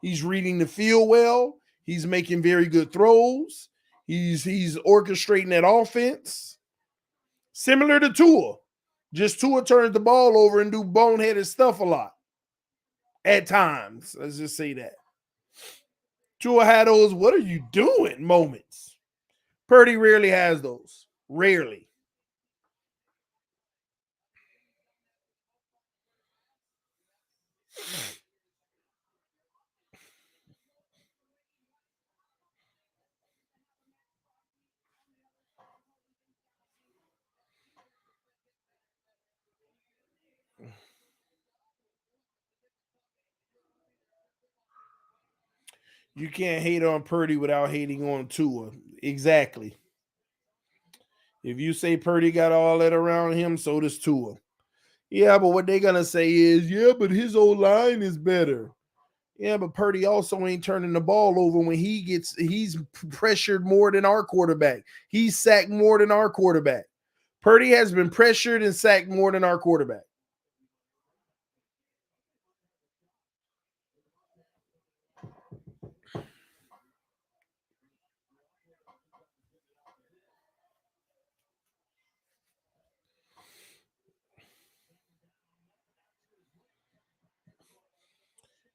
He's reading the field well. He's making very good throws. He's orchestrating that offense. Similar to Tua. Just Tua turns the ball over and do boneheaded stuff a lot. At times. Let's just say that. Tua had those, what are you doing moments. Purdy rarely has those. Rarely. You can't hate on Purdy without hating on Tua. Exactly. If you say Purdy got all that around him, so does Tua. Yeah, but what they're gonna say is, yeah, but his old line is better. Yeah, but Purdy also ain't turning the ball over when he's pressured more than our quarterback. He's sacked more than our quarterback. Purdy has been pressured and sacked more than our quarterback.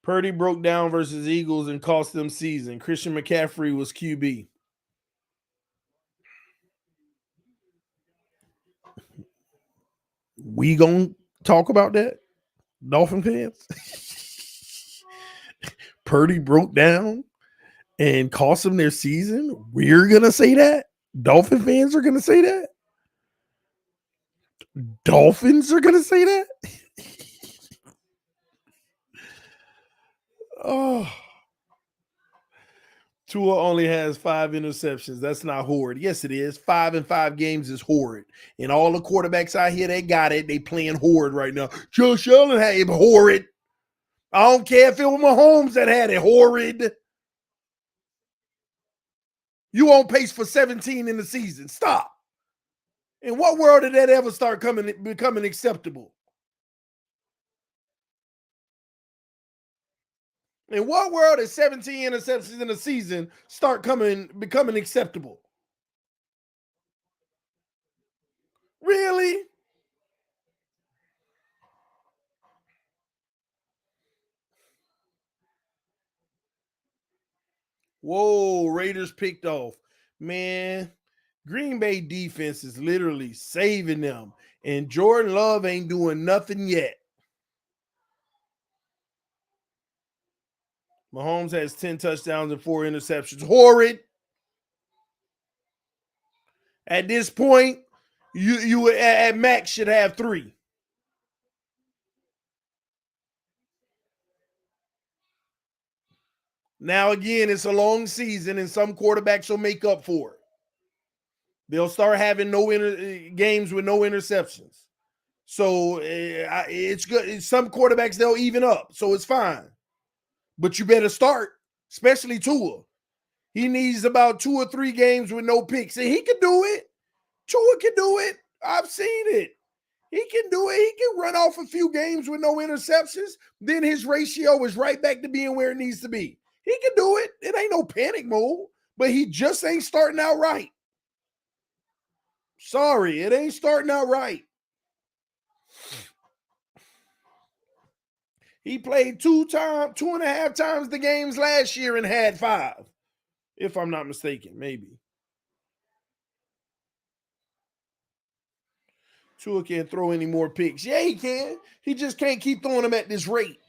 Purdy broke down versus Eagles and cost them season. Christian McCaffrey was QB. We gonna talk about that, Dolphin fans? Purdy broke down and cost them their season. We're gonna say that. Dolphin fans are gonna say that. Dolphins are gonna say that. Oh, Tua only has 5 interceptions. That's not horrid. Yes, it is. 5 in 5 games is horrid. And all the quarterbacks out here, they got it. They playing horrid right now. Josh Allen had it horrid. I don't care if it was Mahomes that had it horrid. You on pace for 17 in the season. Stop. In what world did that ever start becoming acceptable? In what world did 17 interceptions in a season start becoming acceptable? Really? Whoa, Raiders picked off. Man, Green Bay defense is literally saving them. And Jordan Love ain't doing nothing yet. Mahomes has 10 touchdowns and 4 interceptions. Horrid. At this point, you at max should have 3. Now, again, it's a long season, and some quarterbacks will make up for it. They'll start having games with no interceptions. So it's good. Some quarterbacks, they'll even up, so it's fine. But you better start, especially Tua. He needs about 2 or 3 games with no picks, and he can do it. Tua can do it. I've seen it. He can do it. He can run off a few games with no interceptions. Then his ratio is right back to being where it needs to be. He can do it. It ain't no panic mode, but he just ain't starting out right. Sorry, it ain't starting out right. He played 2.5 times the games last year and had 5, if I'm not mistaken, maybe. Tua can't throw any more picks. Yeah, he can. He just can't keep throwing them at this rate.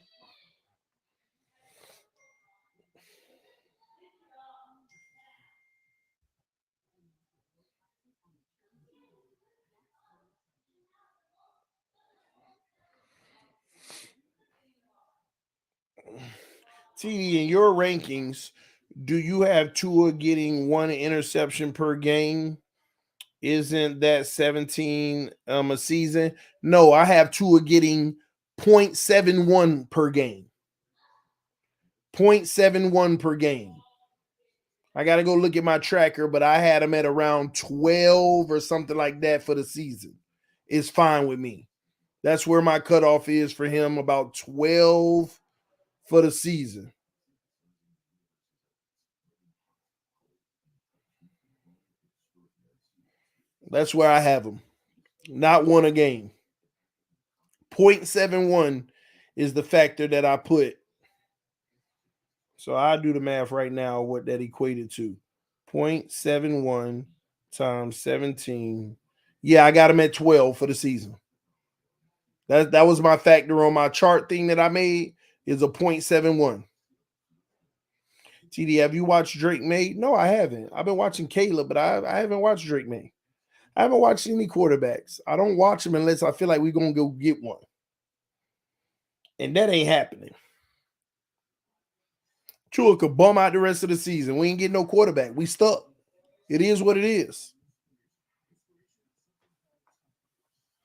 TD, in your rankings, do you have Tua getting 1 interception per game? Isn't that 17 a season? No, I have Tua getting 0.71 per game. 0.71 per game. I got to go look at my tracker, but I had him at around 12 or something like that for the season. It's fine with me. That's where my cutoff is for him, about 12 for the season. That's where I have him. Not 1 a game. 0.71 is the factor that I put. So I'll do the math right now, what that equated to. 0.71 times 17. Yeah, I got him at 12 for the season. That was my factor on my chart thing that I made, is a 0.71. TD, have you watched Drake May? No, I haven't. I've been watching Caleb, but I haven't watched Drake May. I haven't watched any quarterbacks. I don't watch them unless I feel like we're going to go get one. And that ain't happening. Tua could bum out the rest of the season. We ain't getting no quarterback. We stuck. It is what it is.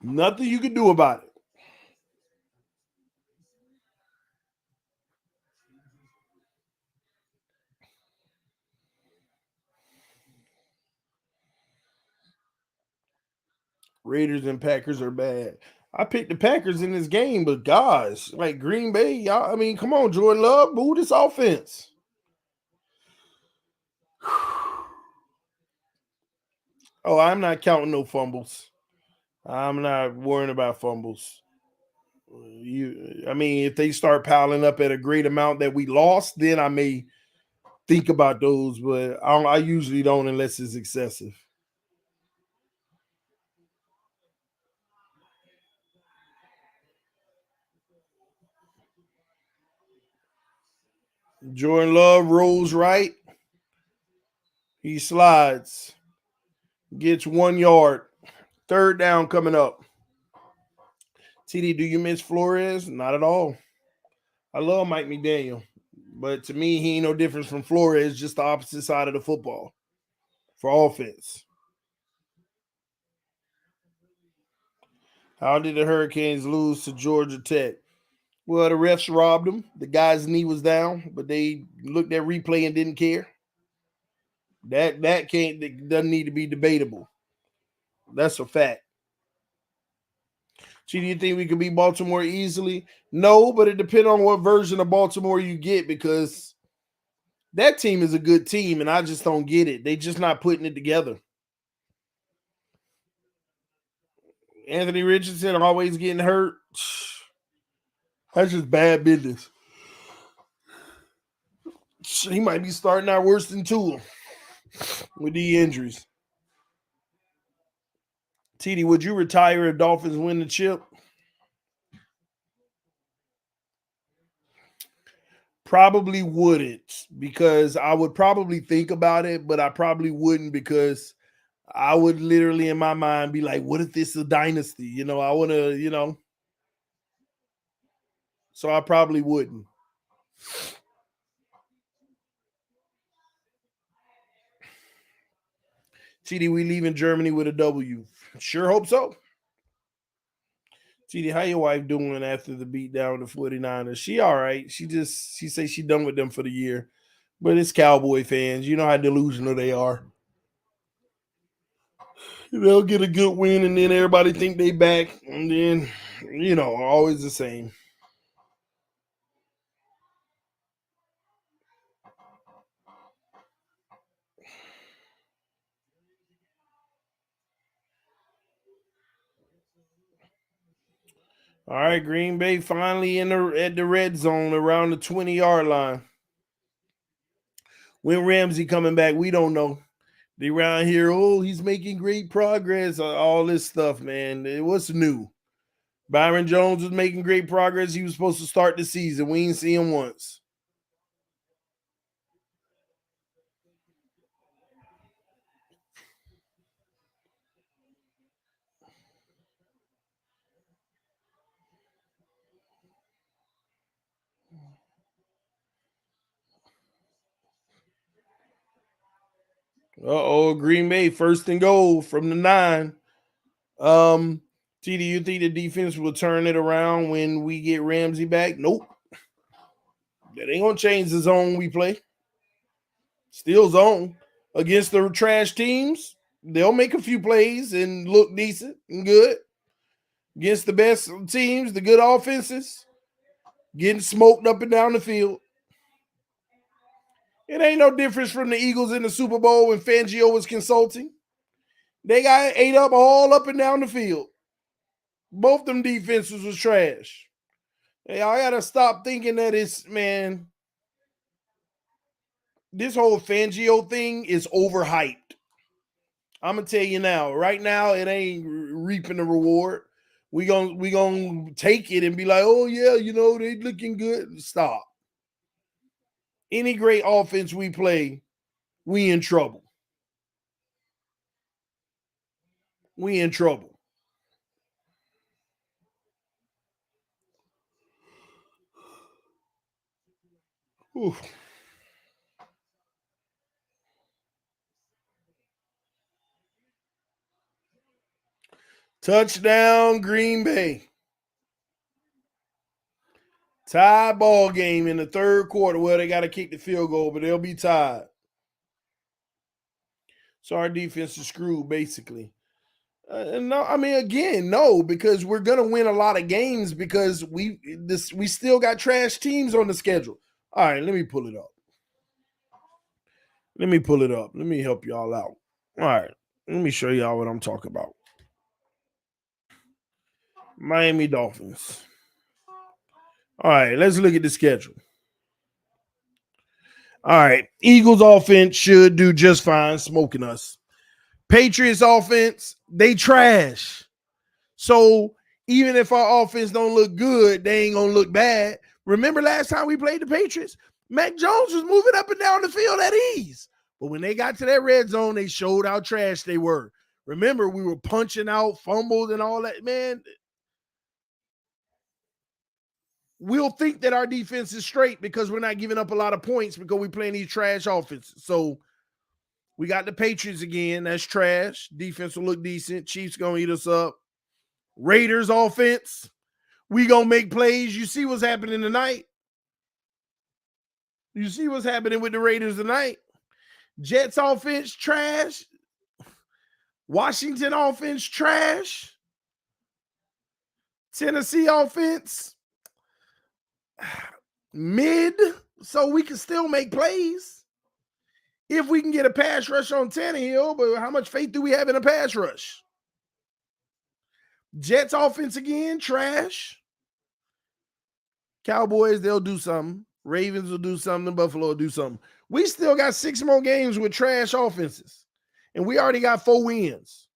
Nothing you can do about it. Raiders and Packers are bad. I picked the Packers in this game, but guys, like Green Bay, y'all. I mean, come on, Jordan Love, move this offense. Oh, I'm not counting no fumbles. I'm not worrying about fumbles. I mean, if they start piling up at a great amount that we lost, then I may think about those, but I usually don't unless it's excessive. Jordan Love rolls right. He slides, gets 1 yard. Third down coming up. TD, do you miss Flores? Not at all. I love Mike McDaniel, but to me, he ain't no difference from Flores, just the opposite side of the football for offense. How did the Hurricanes lose to Georgia Tech? Well, the refs robbed them. The guy's knee was down, but they looked at replay and didn't care. That doesn't need to be debatable. That's a fact. Do you think we could beat Baltimore easily? No, but it depends on what version of Baltimore you get because that team is a good team, and I just don't get it. They just not putting it together. Anthony Richardson always getting hurt. That's just bad business. He might be starting out worse than Tua with the injuries. TD, would you retire if Dolphins win the chip? Probably wouldn't because I would probably think about it, but I probably wouldn't because I would literally in my mind be like, what if this is a dynasty? I want to, so I probably wouldn't. TD, we leaving Germany with a W. Sure hope so. TD, how your wife doing after the beat down the 49ers? She all right. She says she done with them for the year. But it's Cowboy fans. You know how delusional they are. They'll get a good win and then everybody think they back. And then, always the same. All right, Green Bay finally at the red zone around the 20-yard line. When Ramsey coming back, we don't know. They around here, he's making great progress. All this stuff, man. What's new? Byron Jones was making great progress. He was supposed to start the season. We ain't see him once. Green Bay, 1st and goal from the 9. T, do you think the defense will turn it around when we get Ramsey back? Nope. That ain't gonna change the zone we play. Still zone. Against the trash teams, they'll make a few plays and look decent and good. Against the best teams, the good offenses, getting smoked up and down the field. It ain't no difference from the Eagles in the Super Bowl when Fangio was consulting. They got ate up all up and down the field. Both them defenses was trash. Hey, I gotta stop thinking that it's, man, this whole Fangio thing is overhyped. I'm gonna tell you now. Right now, it ain't reaping the reward. We gonna take it and be like, oh yeah, they looking good. Stop. Any great offense we play, we in trouble. We in trouble. Oof. Touchdown, Green Bay. Tie ball game in the 3rd quarter. Well, they got to kick the field goal, but they'll be tied. So our defense is screwed, basically. No, I mean, again, no, because we're gonna win a lot of games because we still got trash teams on the schedule. All right, let me pull it up. Let me help y'all out. All right, let me show y'all what I'm talking about. Miami Dolphins. All right, let's look at the schedule. All right, Eagles offense should do just fine, smoking us. Patriots offense, they trash. So even if our offense don't look good, they ain't gonna look bad. Remember last time we played the Patriots? Mac Jones was moving up and down the field at ease. But when they got to that red zone, they showed how trash they were. Remember, we were punching out fumbles and all that. Man, we'll think that our defense is straight because we're not giving up a lot of points because we're playing these trash offenses. So we got the Patriots again. That's trash. Defense will look decent. Chiefs gonna eat us up. Raiders offense. We gonna make plays. You see what's happening tonight. You see what's happening with the Raiders tonight. Jets offense, trash. Washington offense, trash. Tennessee offense, mid. So we can still make plays if we can get a pass rush on Tannehill. But how much faith do we have in a pass rush? Jets offense again, trash. Cowboys, they'll do something. Ravens will do something. Buffalo will do something. We still got 6 more games with trash offenses, and we already got 4 wins.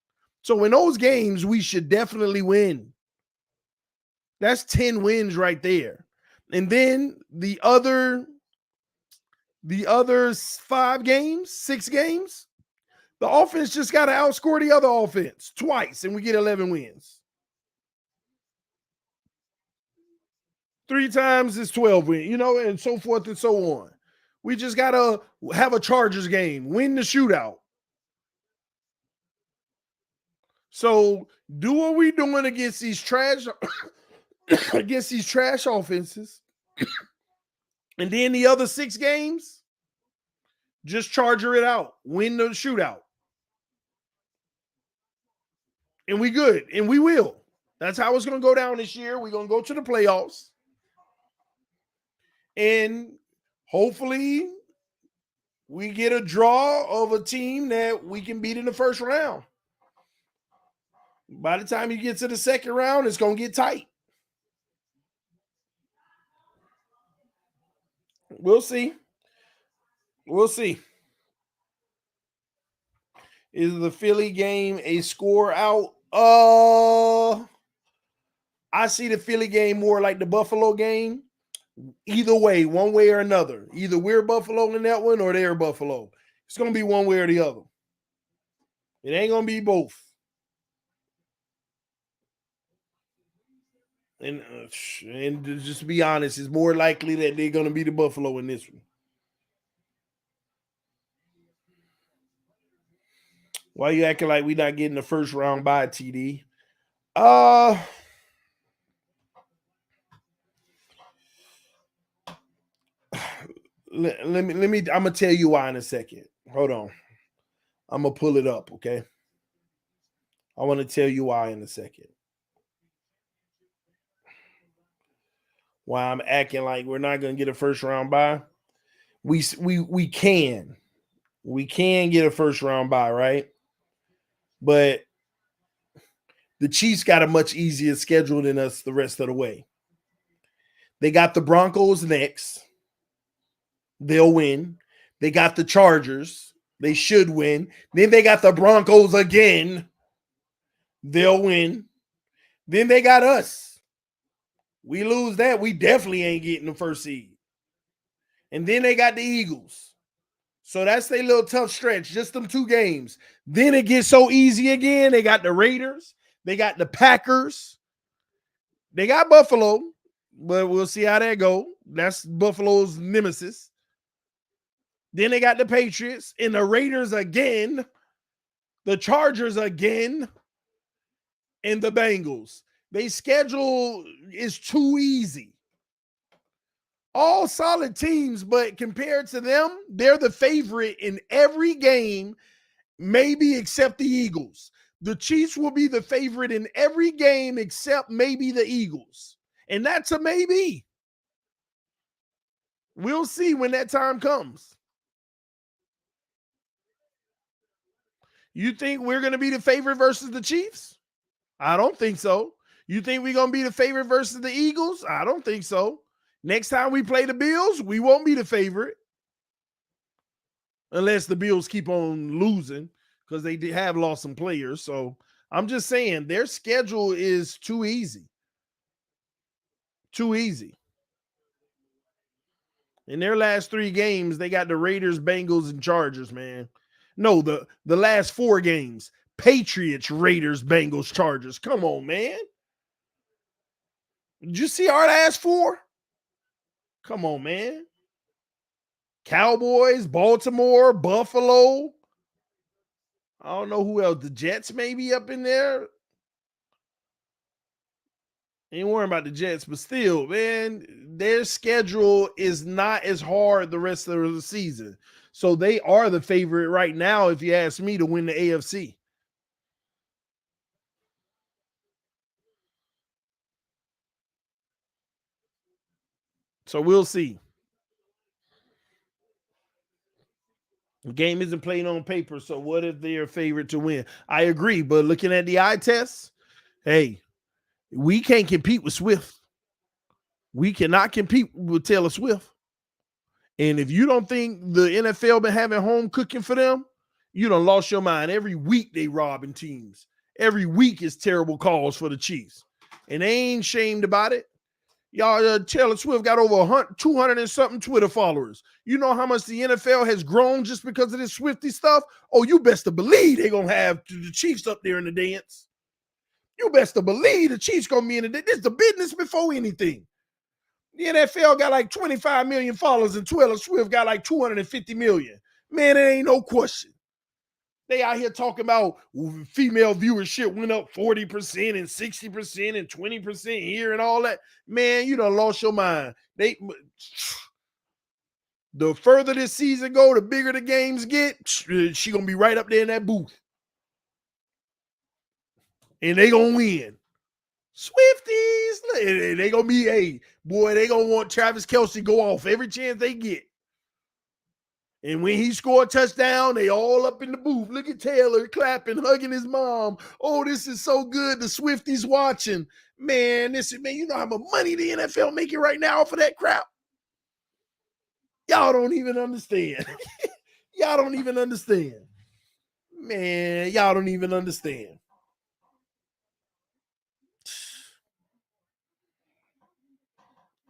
So in those games, we should definitely win. That's 10 wins right there. And then the other 5 games, 6 games, the offense just got to outscore the other offense twice, and we get 11 wins. 3 times is 12 wins, and so forth and so on. We just got to have a Chargers game, win the shootout. So do what we doing against these trash offenses. And then the other 6 games, just Charger it out, win the shootout. And we good, and we will. That's how it's going to go down this year. We're going to go to the playoffs. And hopefully we get a draw of a team that we can beat in the first round. By the time you get to the second round, it's going to get tight. We'll see. We'll see. Is the Philly game a score out? I see the Philly game more like the Buffalo game. Either way, one way or another. Either we're Buffalo in that one or they're Buffalo. It's going to be one way or the other. It ain't going to be both. And just to be honest, it's more likely that they're going to be the Buffalo in this one. Why you acting like we not getting the first round bye, TD? Let me I'm gonna tell you why in a second. Hold on. I'm gonna pull it up, okay? I want to tell you why in a second. Why I'm acting like we're not gonna get a first round bye. We can get a first round bye, right? But the Chiefs got a much easier schedule than us the rest of the way. They got the Broncos next. They'll win. They got the Chargers. They should win. Then they got the Broncos again. They'll win. Then they got us. We lose that, we definitely ain't getting the first seed. And then they got the Eagles. So that's their little tough stretch, just them 2 games. Then it gets so easy again. They got the Raiders. They got the Packers. They got Buffalo, but we'll see how that go. That's Buffalo's nemesis. Then they got the Patriots and the Raiders again, the Chargers again, and the Bengals. Their schedule is too easy. All solid teams, but compared to them, they're the favorite in every game, maybe except the Eagles. The Chiefs will be the favorite in every game except maybe the Eagles. And that's a maybe. We'll see when that time comes. You think we're going to be the favorite versus the Chiefs? I don't think so. You think we're going to be the favorite versus the Eagles? I don't think so. Next time we play the Bills, we won't be the favorite. Unless the Bills keep on losing, because they have lost some players. So I'm just saying their schedule is too easy. Too easy. In their last 3 games, they got the Raiders, Bengals, and Chargers, man. No, the last 4 games. Patriots, Raiders, Bengals, Chargers. Come on, man. Did you see our last 4? Come on, man. Cowboys, Baltimore, Buffalo. I don't know who else. The Jets maybe up in there. Ain't worrying about the Jets, but still, man, their schedule is not as hard the rest of the season. So they are the favorite right now, if you ask me, to win the AFC. So we'll see. The game isn't played on paper, so what if they're a favorite to win? I agree, but looking at the eye test, hey, we can't compete with Swift. We cannot compete with Taylor Swift. And if you don't think the NFL been having home cooking for them, you done lost your mind. Every week they robbing teams. Every week is terrible calls for the Chiefs. And they ain't shamed about it. Y'all, Taylor Swift got over 200 and something Twitter followers. You know how much the NFL has grown just because of this Swifty stuff? Oh, you best to believe they're going to have the Chiefs up there in the dance. You best to believe the Chiefs going to be in the dance. This is the business before anything. The NFL got like 25 million followers and Taylor Swift got like 250 million. Man, it ain't no question. They out here talking about female viewership went up 40% and 60% and 20% here and all that. Man, you done lost your mind. The further this season go, the bigger the games get, she going to be right up there in that booth. And they going to win. Swifties, they going to be, hey, boy, they going to want Travis Kelce go off every chance they get. And when he scored a touchdown, they all up in the booth. Look at Taylor clapping, hugging his mom. Oh, this is so good. The Swifties watching. Man, you know how much money the NFL making right now for that crap? Y'all don't even understand. Y'all don't even understand. Man, y'all don't even understand.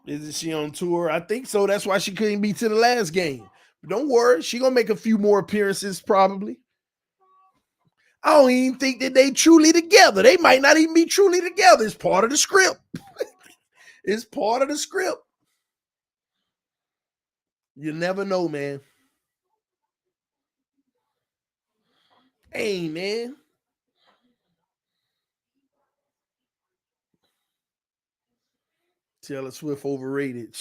Isn't she on tour? I think so. That's why she couldn't be to the last game. But don't worry, she gonna make a few more appearances probably. I don't even think that they truly together. They might not even be truly together. It's part of the script. It's part of the script. You never know, man. Hey, man. Taylor Swift overrated.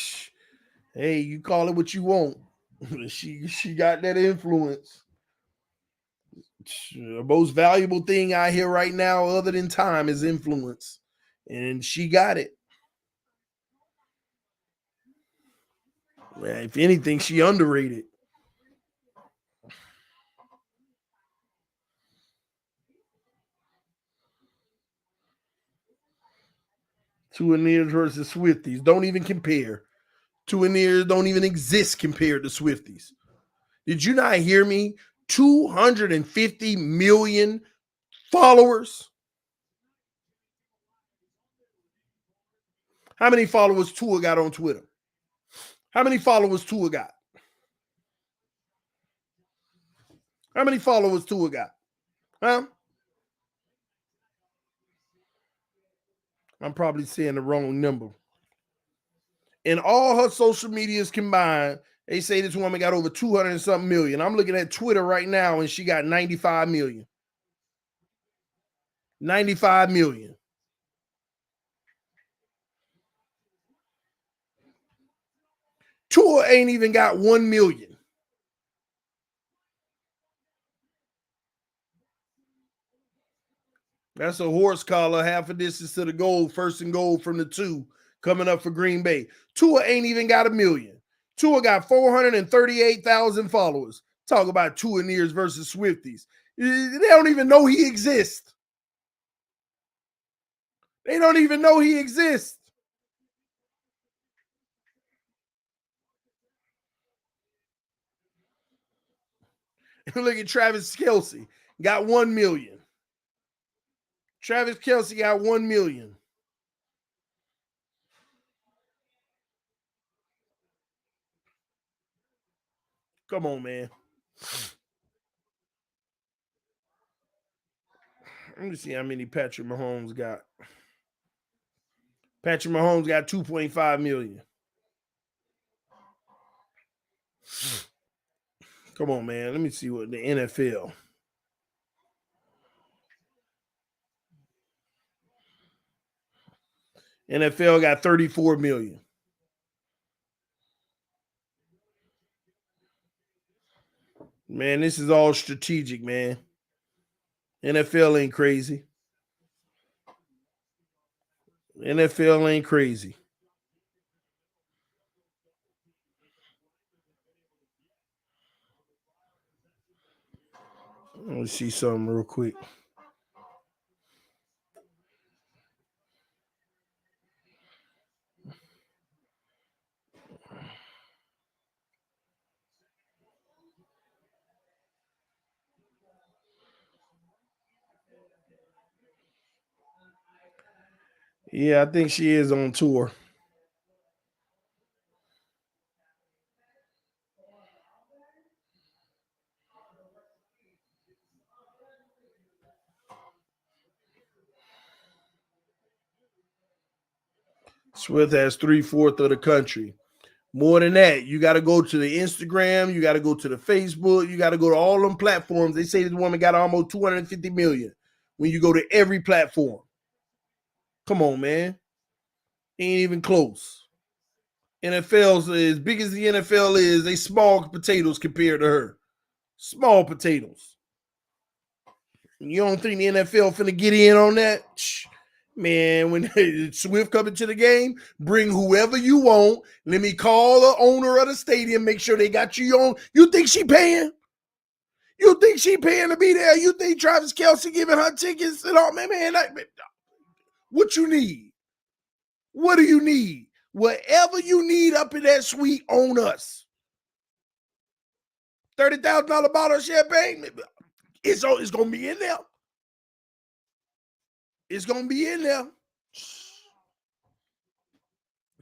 Hey, you call it what you want. She got that influence. The most valuable thing I hear right now, other than time, is influence. And she got it. Man, if anything, she underrated. Two and ears versus Swifties. Don't even compare. Two and ears don't even exist compared to Swifties. Did you not hear me? 250 million followers. How many followers Tua got on Twitter? How many followers Tua got? How many followers Tua got? Huh? I'm probably saying the wrong number. And all her social medias combined, they say this woman got over 200 and something million. I'm looking at Twitter right now and she got 95 million. 95 million. Tua ain't even got 1 million. That's a horse collar, half a distance to the goal, 1st and goal from the 2, coming up for Green Bay. Tua ain't even got 1 million. Tua got 438,000 followers. Talk about Tuaneers versus Swifties. They don't even know he exists. They don't even know he exists. Look at Travis Kelce. Got 1 million. Travis Kelce got 1 million. Come on, man. Let me see how many Patrick Mahomes got. Patrick Mahomes got 2.5 million. Come on, man. Let me see what the NFL. NFL got 34 million. Man, this is all strategic, man. NFL ain't crazy. NFL ain't crazy. Let me see something real quick. Yeah, I think she is on tour. Swift has 3/4 of the country. More than that, you got to go to the Instagram, you got to go to the Facebook, you got to go to all them platforms. They say this woman got almost 250 million when you go to every platform. Come on, man. Ain't even close. NFL's as big as the NFL is, they small potatoes compared to her. Small potatoes. You don't think the NFL finna get in on that? Man, when Swift coming to the game, bring whoever you want. Let me call the owner of the stadium, make sure they got you on. You think she paying? You think she paying to be there? You think Travis Kelce giving her tickets and all? Man, what you need? What do you need? Whatever you need up in that suite, on us. $30,000 bottle of champagne, it's gonna be in there. It's gonna be in there.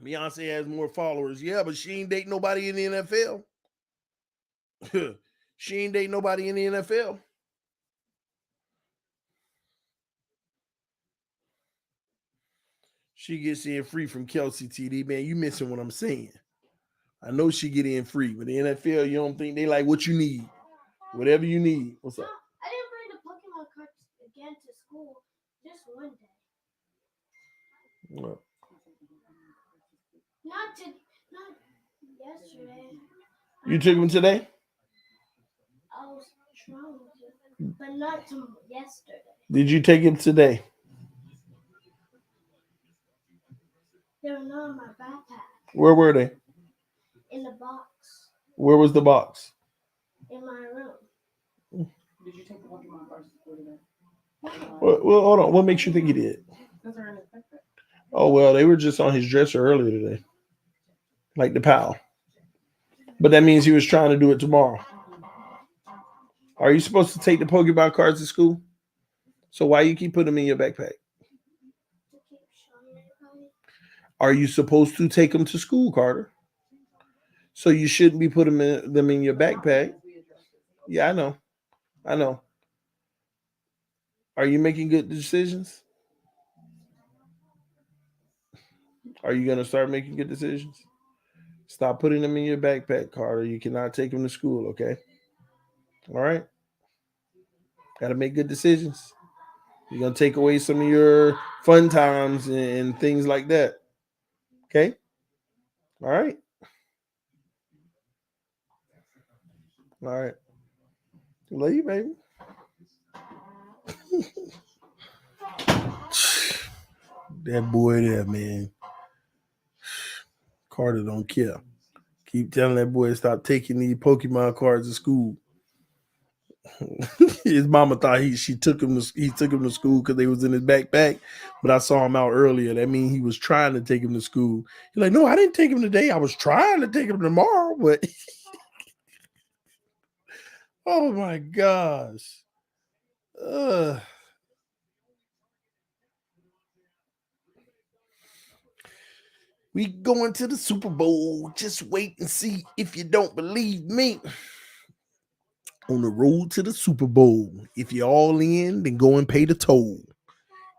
Beyonce has more followers, yeah, but she ain't dating nobody in the NFL. She ain't dating nobody in the NFL. She gets in free from Kelsey TD. Man, you missing what I'm saying. I know she get in free, but the NFL, you don't think they like what you need. Whatever you need. What's up? I didn't bring the Pokemon cards again to school. Just one day. What? Not yesterday. You took them today? I was trying to, but not yesterday. Did you take them today? They were not in my backpack. Where were they? In the box. Where was the box? In my room. Did you take the Pokemon cards to school today? Well, hold on. What makes you think he did? Those are in his backpack. Oh, well, they were just on his dresser earlier today. Like the pal. But that means he was trying to do it tomorrow. Are you supposed to take the Pokemon cards to school? So why you keep putting them in your backpack? To keep showing everybody. Are you supposed to take them to school, Carter? So you shouldn't be putting them in your backpack. Yeah, I know. I know. Are you making good decisions? Are you going to start making good decisions? Stop putting them in your backpack, Carter. You cannot take them to school, okay? All right? Got to make good decisions. You're going to take away some of your fun times and things like that. Okay? All right? All right. Love you, baby. That boy there, man. Carter don't care. Keep telling that boy to stop taking these Pokemon cards to school. His mama thought he took him to school because they was in his backpack, but I saw him out earlier. That means he was trying to take him to school. He's like, no, I didn't take him today. I was trying to take him tomorrow, but oh my gosh. We going to the Super Bowl. Just wait and see if you don't believe me. On the road to the Super Bowl. If you're all in, then go and pay the toll.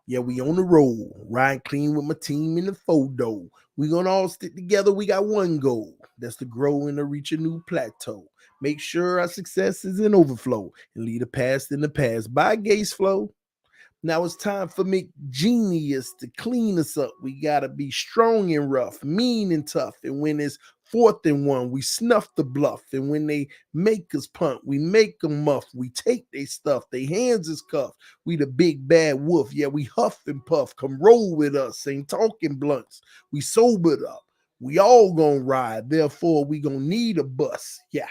Yeah, we on the road. Ride clean with my team in the photo. We gonna all stick together. We got one goal. That's to grow and to reach a new plateau. Make sure our success is in overflow and leave the past in the past. Bye, Gaze Flow. Now it's time for McGenius to clean us up. We gotta be strong and rough, mean and tough. And when it's 4th and 1, we snuff the bluff. And when they make us punt, we make them muff. We take their stuff, their hands is cuffed. We the big bad wolf. Yeah, we huff and puff. Come roll with us. Ain't talking blunts. We sobered up. We all gonna ride. Therefore, we gonna need a bus. Yeah.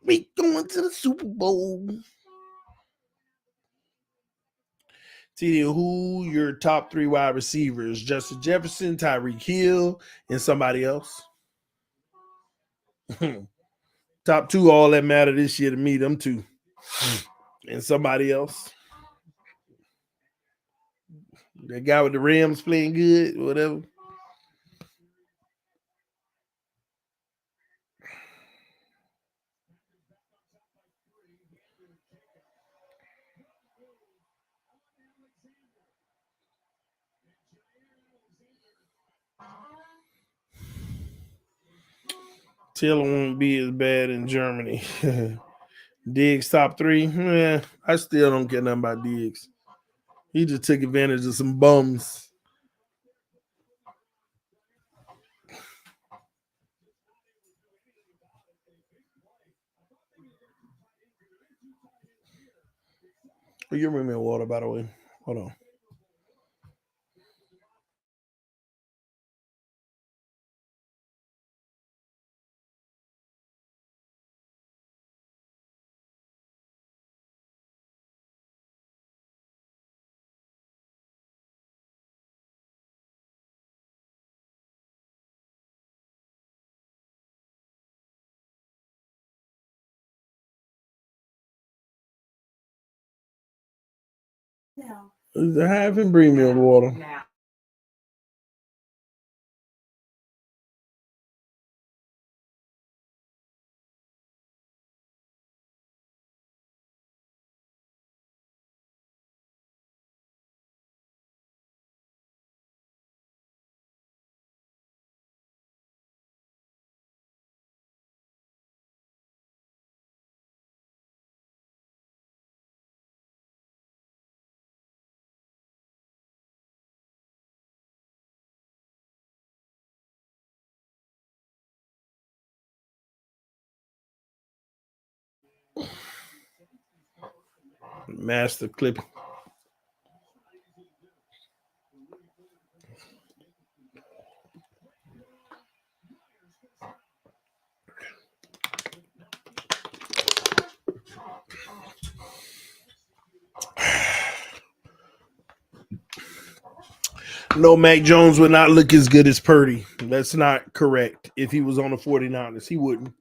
We going to the Super Bowl. TD, who your top 3 wide receivers? Justin Jefferson, Tyreek Hill, and somebody else? Top 2, all that matter this year to me, them 2. And somebody else. That guy with the Rams playing good, whatever. Taylor won't be as bad in Germany. Diggs top 3. I still don't care nothing about Diggs. He just took advantage of some bums. Oh, you bring me water, by the way. Hold on. Have him bring me water. Master clip. No, Mac Jones would not look as good as Purdy. That's not correct. If he was on the 49ers, he wouldn't.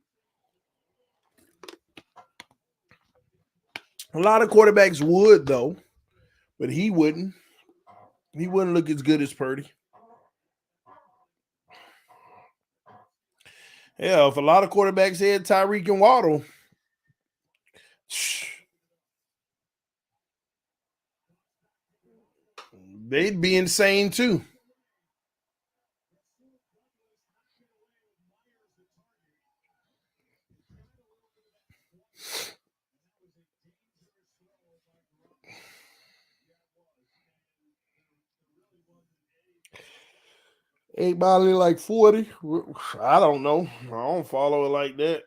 A lot of quarterbacks would, though, but he wouldn't. He wouldn't look as good as Purdy. Yeah, if a lot of quarterbacks had Tyreek and Waddle, they'd be insane too. Ain't Molly like 40? I don't know. I don't follow it like that.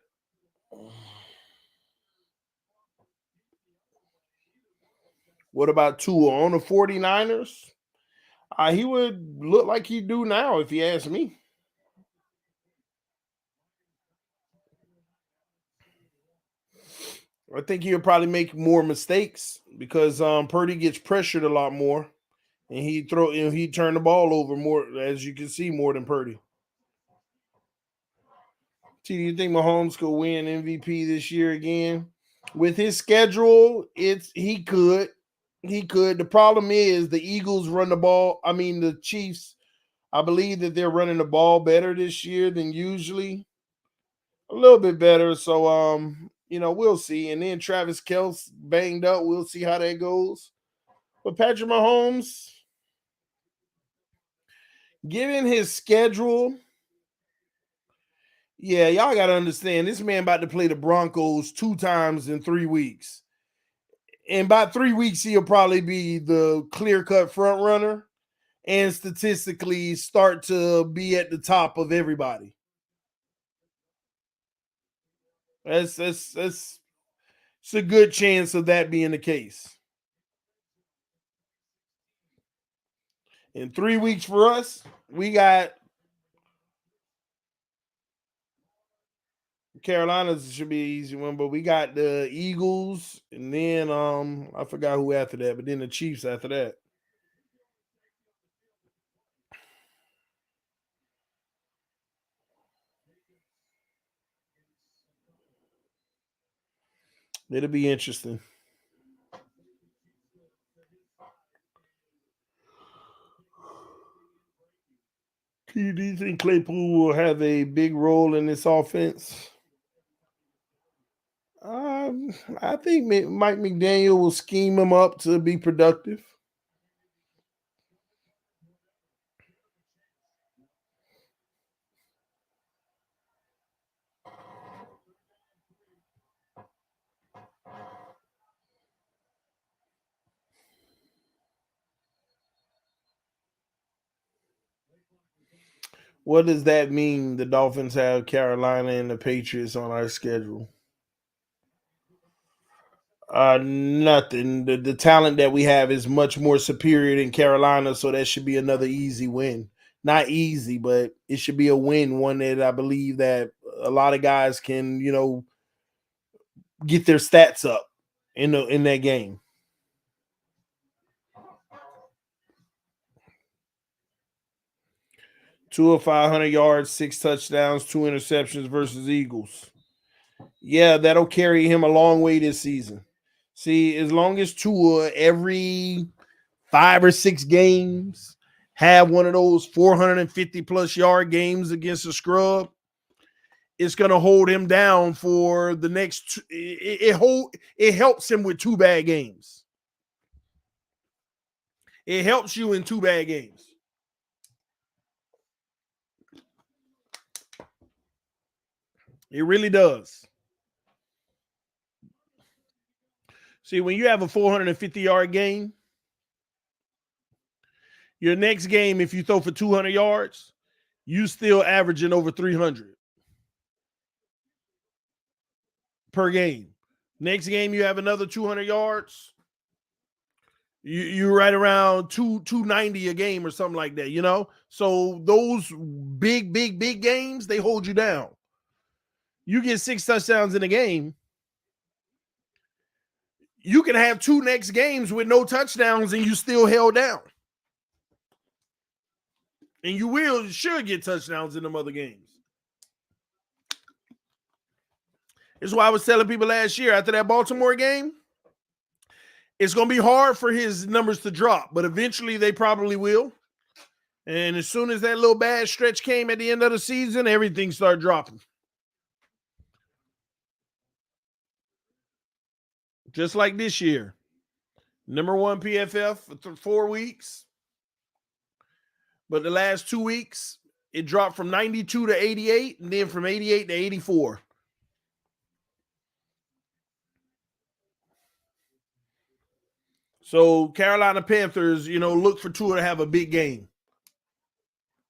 What about Tua on the 49ers? He would look like he do now if he asked me. I think he'll probably make more mistakes because Purdy gets pressured a lot more, and he turn the ball over more, as you can see, more than Purdy. Do you think Mahomes could win MVP this year again? With his schedule, he could. He could. The problem is the Eagles run the ball. I mean, the Chiefs, I believe that they're running the ball better this year than usually. A little bit better. So we'll see. And then Travis Kelce banged up. We'll see how that goes. But Patrick Mahomes, given his schedule, yeah, y'all got to understand this man about to play the Broncos 2 times in 3 weeks. In about 3 weeks, he'll probably be the clear-cut front runner and statistically start to be at the top of everybody. It's a good chance of that being the case. In 3 weeks for us, we got Carolina's should be an easy one, but we got the Eagles, and then I forgot who after that, but then the Chiefs after that. It'll be interesting. Do you think Claypool will have a big role in this offense? I think Mike McDaniel will scheme him up to be productive. What does that mean? The Dolphins have Carolina and the Patriots on our schedule. Nothing. The talent that we have is much more superior than Carolina, so that should be another easy win. Not easy, but it should be a win. One that I believe that a lot of guys can, get their stats up in that game. Two of 500 yards, 6 touchdowns, 2 interceptions versus Eagles. Yeah, that'll carry him a long way this season. See, as long as Tua every 5 or 6 games have one of those 450 plus yard games against a scrub, it's going to hold him down for the next. It helps him with 2 bad games. It helps you in 2 bad games. It really does. See, when you have a 450-yard game, your next game, if you throw for 200 yards, you still averaging over 300 per game. Next game, you have another 200 yards. You're right around 290 a game or something like that, So those big games, they hold you down. You get 6 touchdowns in a game, you can have 2 next games with no touchdowns and you still held down. And you should get touchdowns in them other games. This is why I was telling people last year after that Baltimore game, it's going to be hard for his numbers to drop, but eventually they probably will. And as soon as that little bad stretch came at the end of the season, everything started dropping. Just like this year. Number 1 PFF for 4 weeks. But the last 2 weeks, it dropped from 92 to 88, and then from 88 to 84. So Carolina Panthers, look for Tua to have a big game.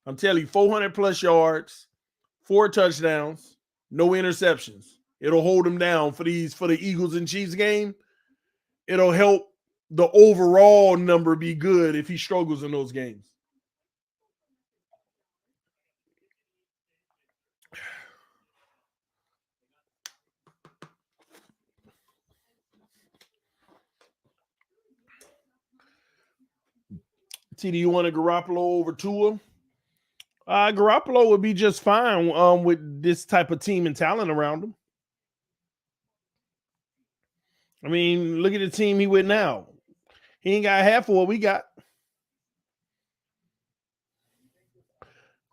I'm telling you, 400 plus yards, 4 touchdowns, no interceptions. It'll hold them down for the Eagles and Chiefs game. It'll help the overall number be good if he struggles in those games. T, do you want a Garoppolo over Tua? Garoppolo would be just fine with this type of team and talent around him. I mean, look at the team he with now. He ain't got half of what we got.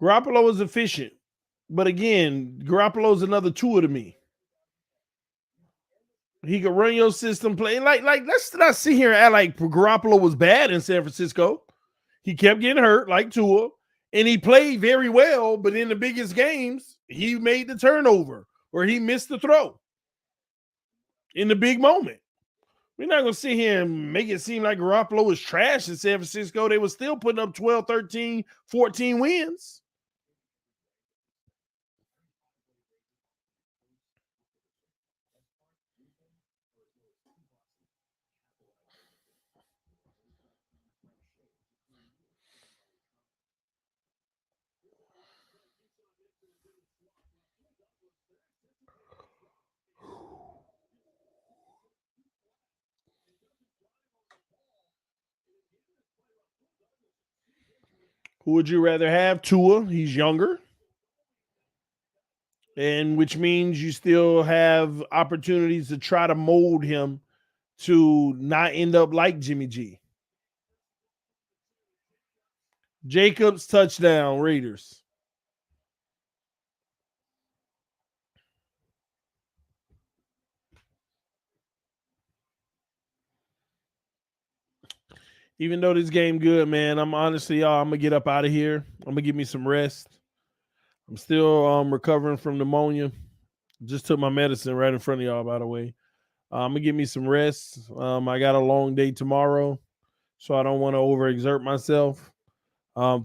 Garoppolo is efficient. But again, Garoppolo's another Tua to me. He could run your system play. Like let's not sit here and act like Garoppolo was bad in San Francisco. He kept getting hurt like Tua. And he played very well, but in the biggest games, he made the turnover or he missed the throw in the big moment. We're not going to sit here and make it seem like Garoppolo was trash in San Francisco. They were still putting up 12, 13, 14 wins. Who would you rather have? Tua, he's younger. And which means you still have opportunities to try to mold him to not end up like Jimmy G. Jacobs, touchdown, Raiders. Even though this game good, man, I'm honestly, y'all, I'm going to get up out of here. I'm going to give me some rest. I'm still recovering from pneumonia. Just took my medicine right in front of y'all, by the way. I'm going to give me some rest. I got a long day tomorrow, so I don't want to overexert myself.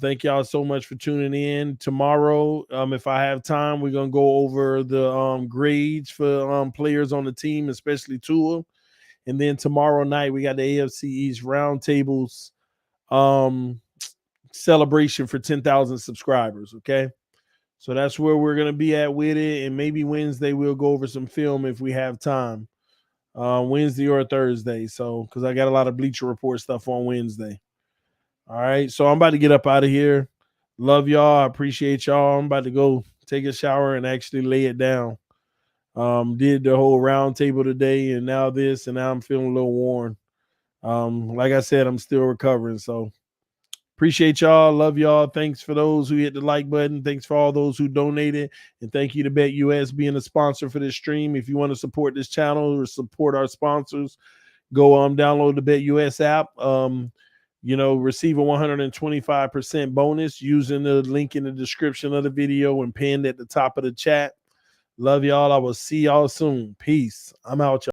Thank y'all so much for tuning in. Tomorrow, if I have time, we're going to go over the grades for players on the team, especially Tua. And then tomorrow night, we got the AFC East Roundtables celebration for 10,000 subscribers, okay? So that's where we're going to be at with it. And maybe Wednesday, we'll go over some film if we have time. Wednesday or Thursday. So, because I got a lot of Bleacher Report stuff on Wednesday. All right. So I'm about to get up out of here. Love y'all. I appreciate y'all. I'm about to go take a shower and actually lay it down. Did the whole round table today and now this, and now I'm feeling a little worn. Like I said, I'm still recovering. So appreciate y'all. Love y'all. Thanks for those who hit the like button. Thanks for all those who donated. And thank you to BetUS being a sponsor for this stream. If you want to support this channel or support our sponsors, go download the BetUS app. Receive a 125% bonus using the link in the description of the video and pinned at the top of the chat. Love y'all. I will see y'all soon. Peace. I'm out, y'all.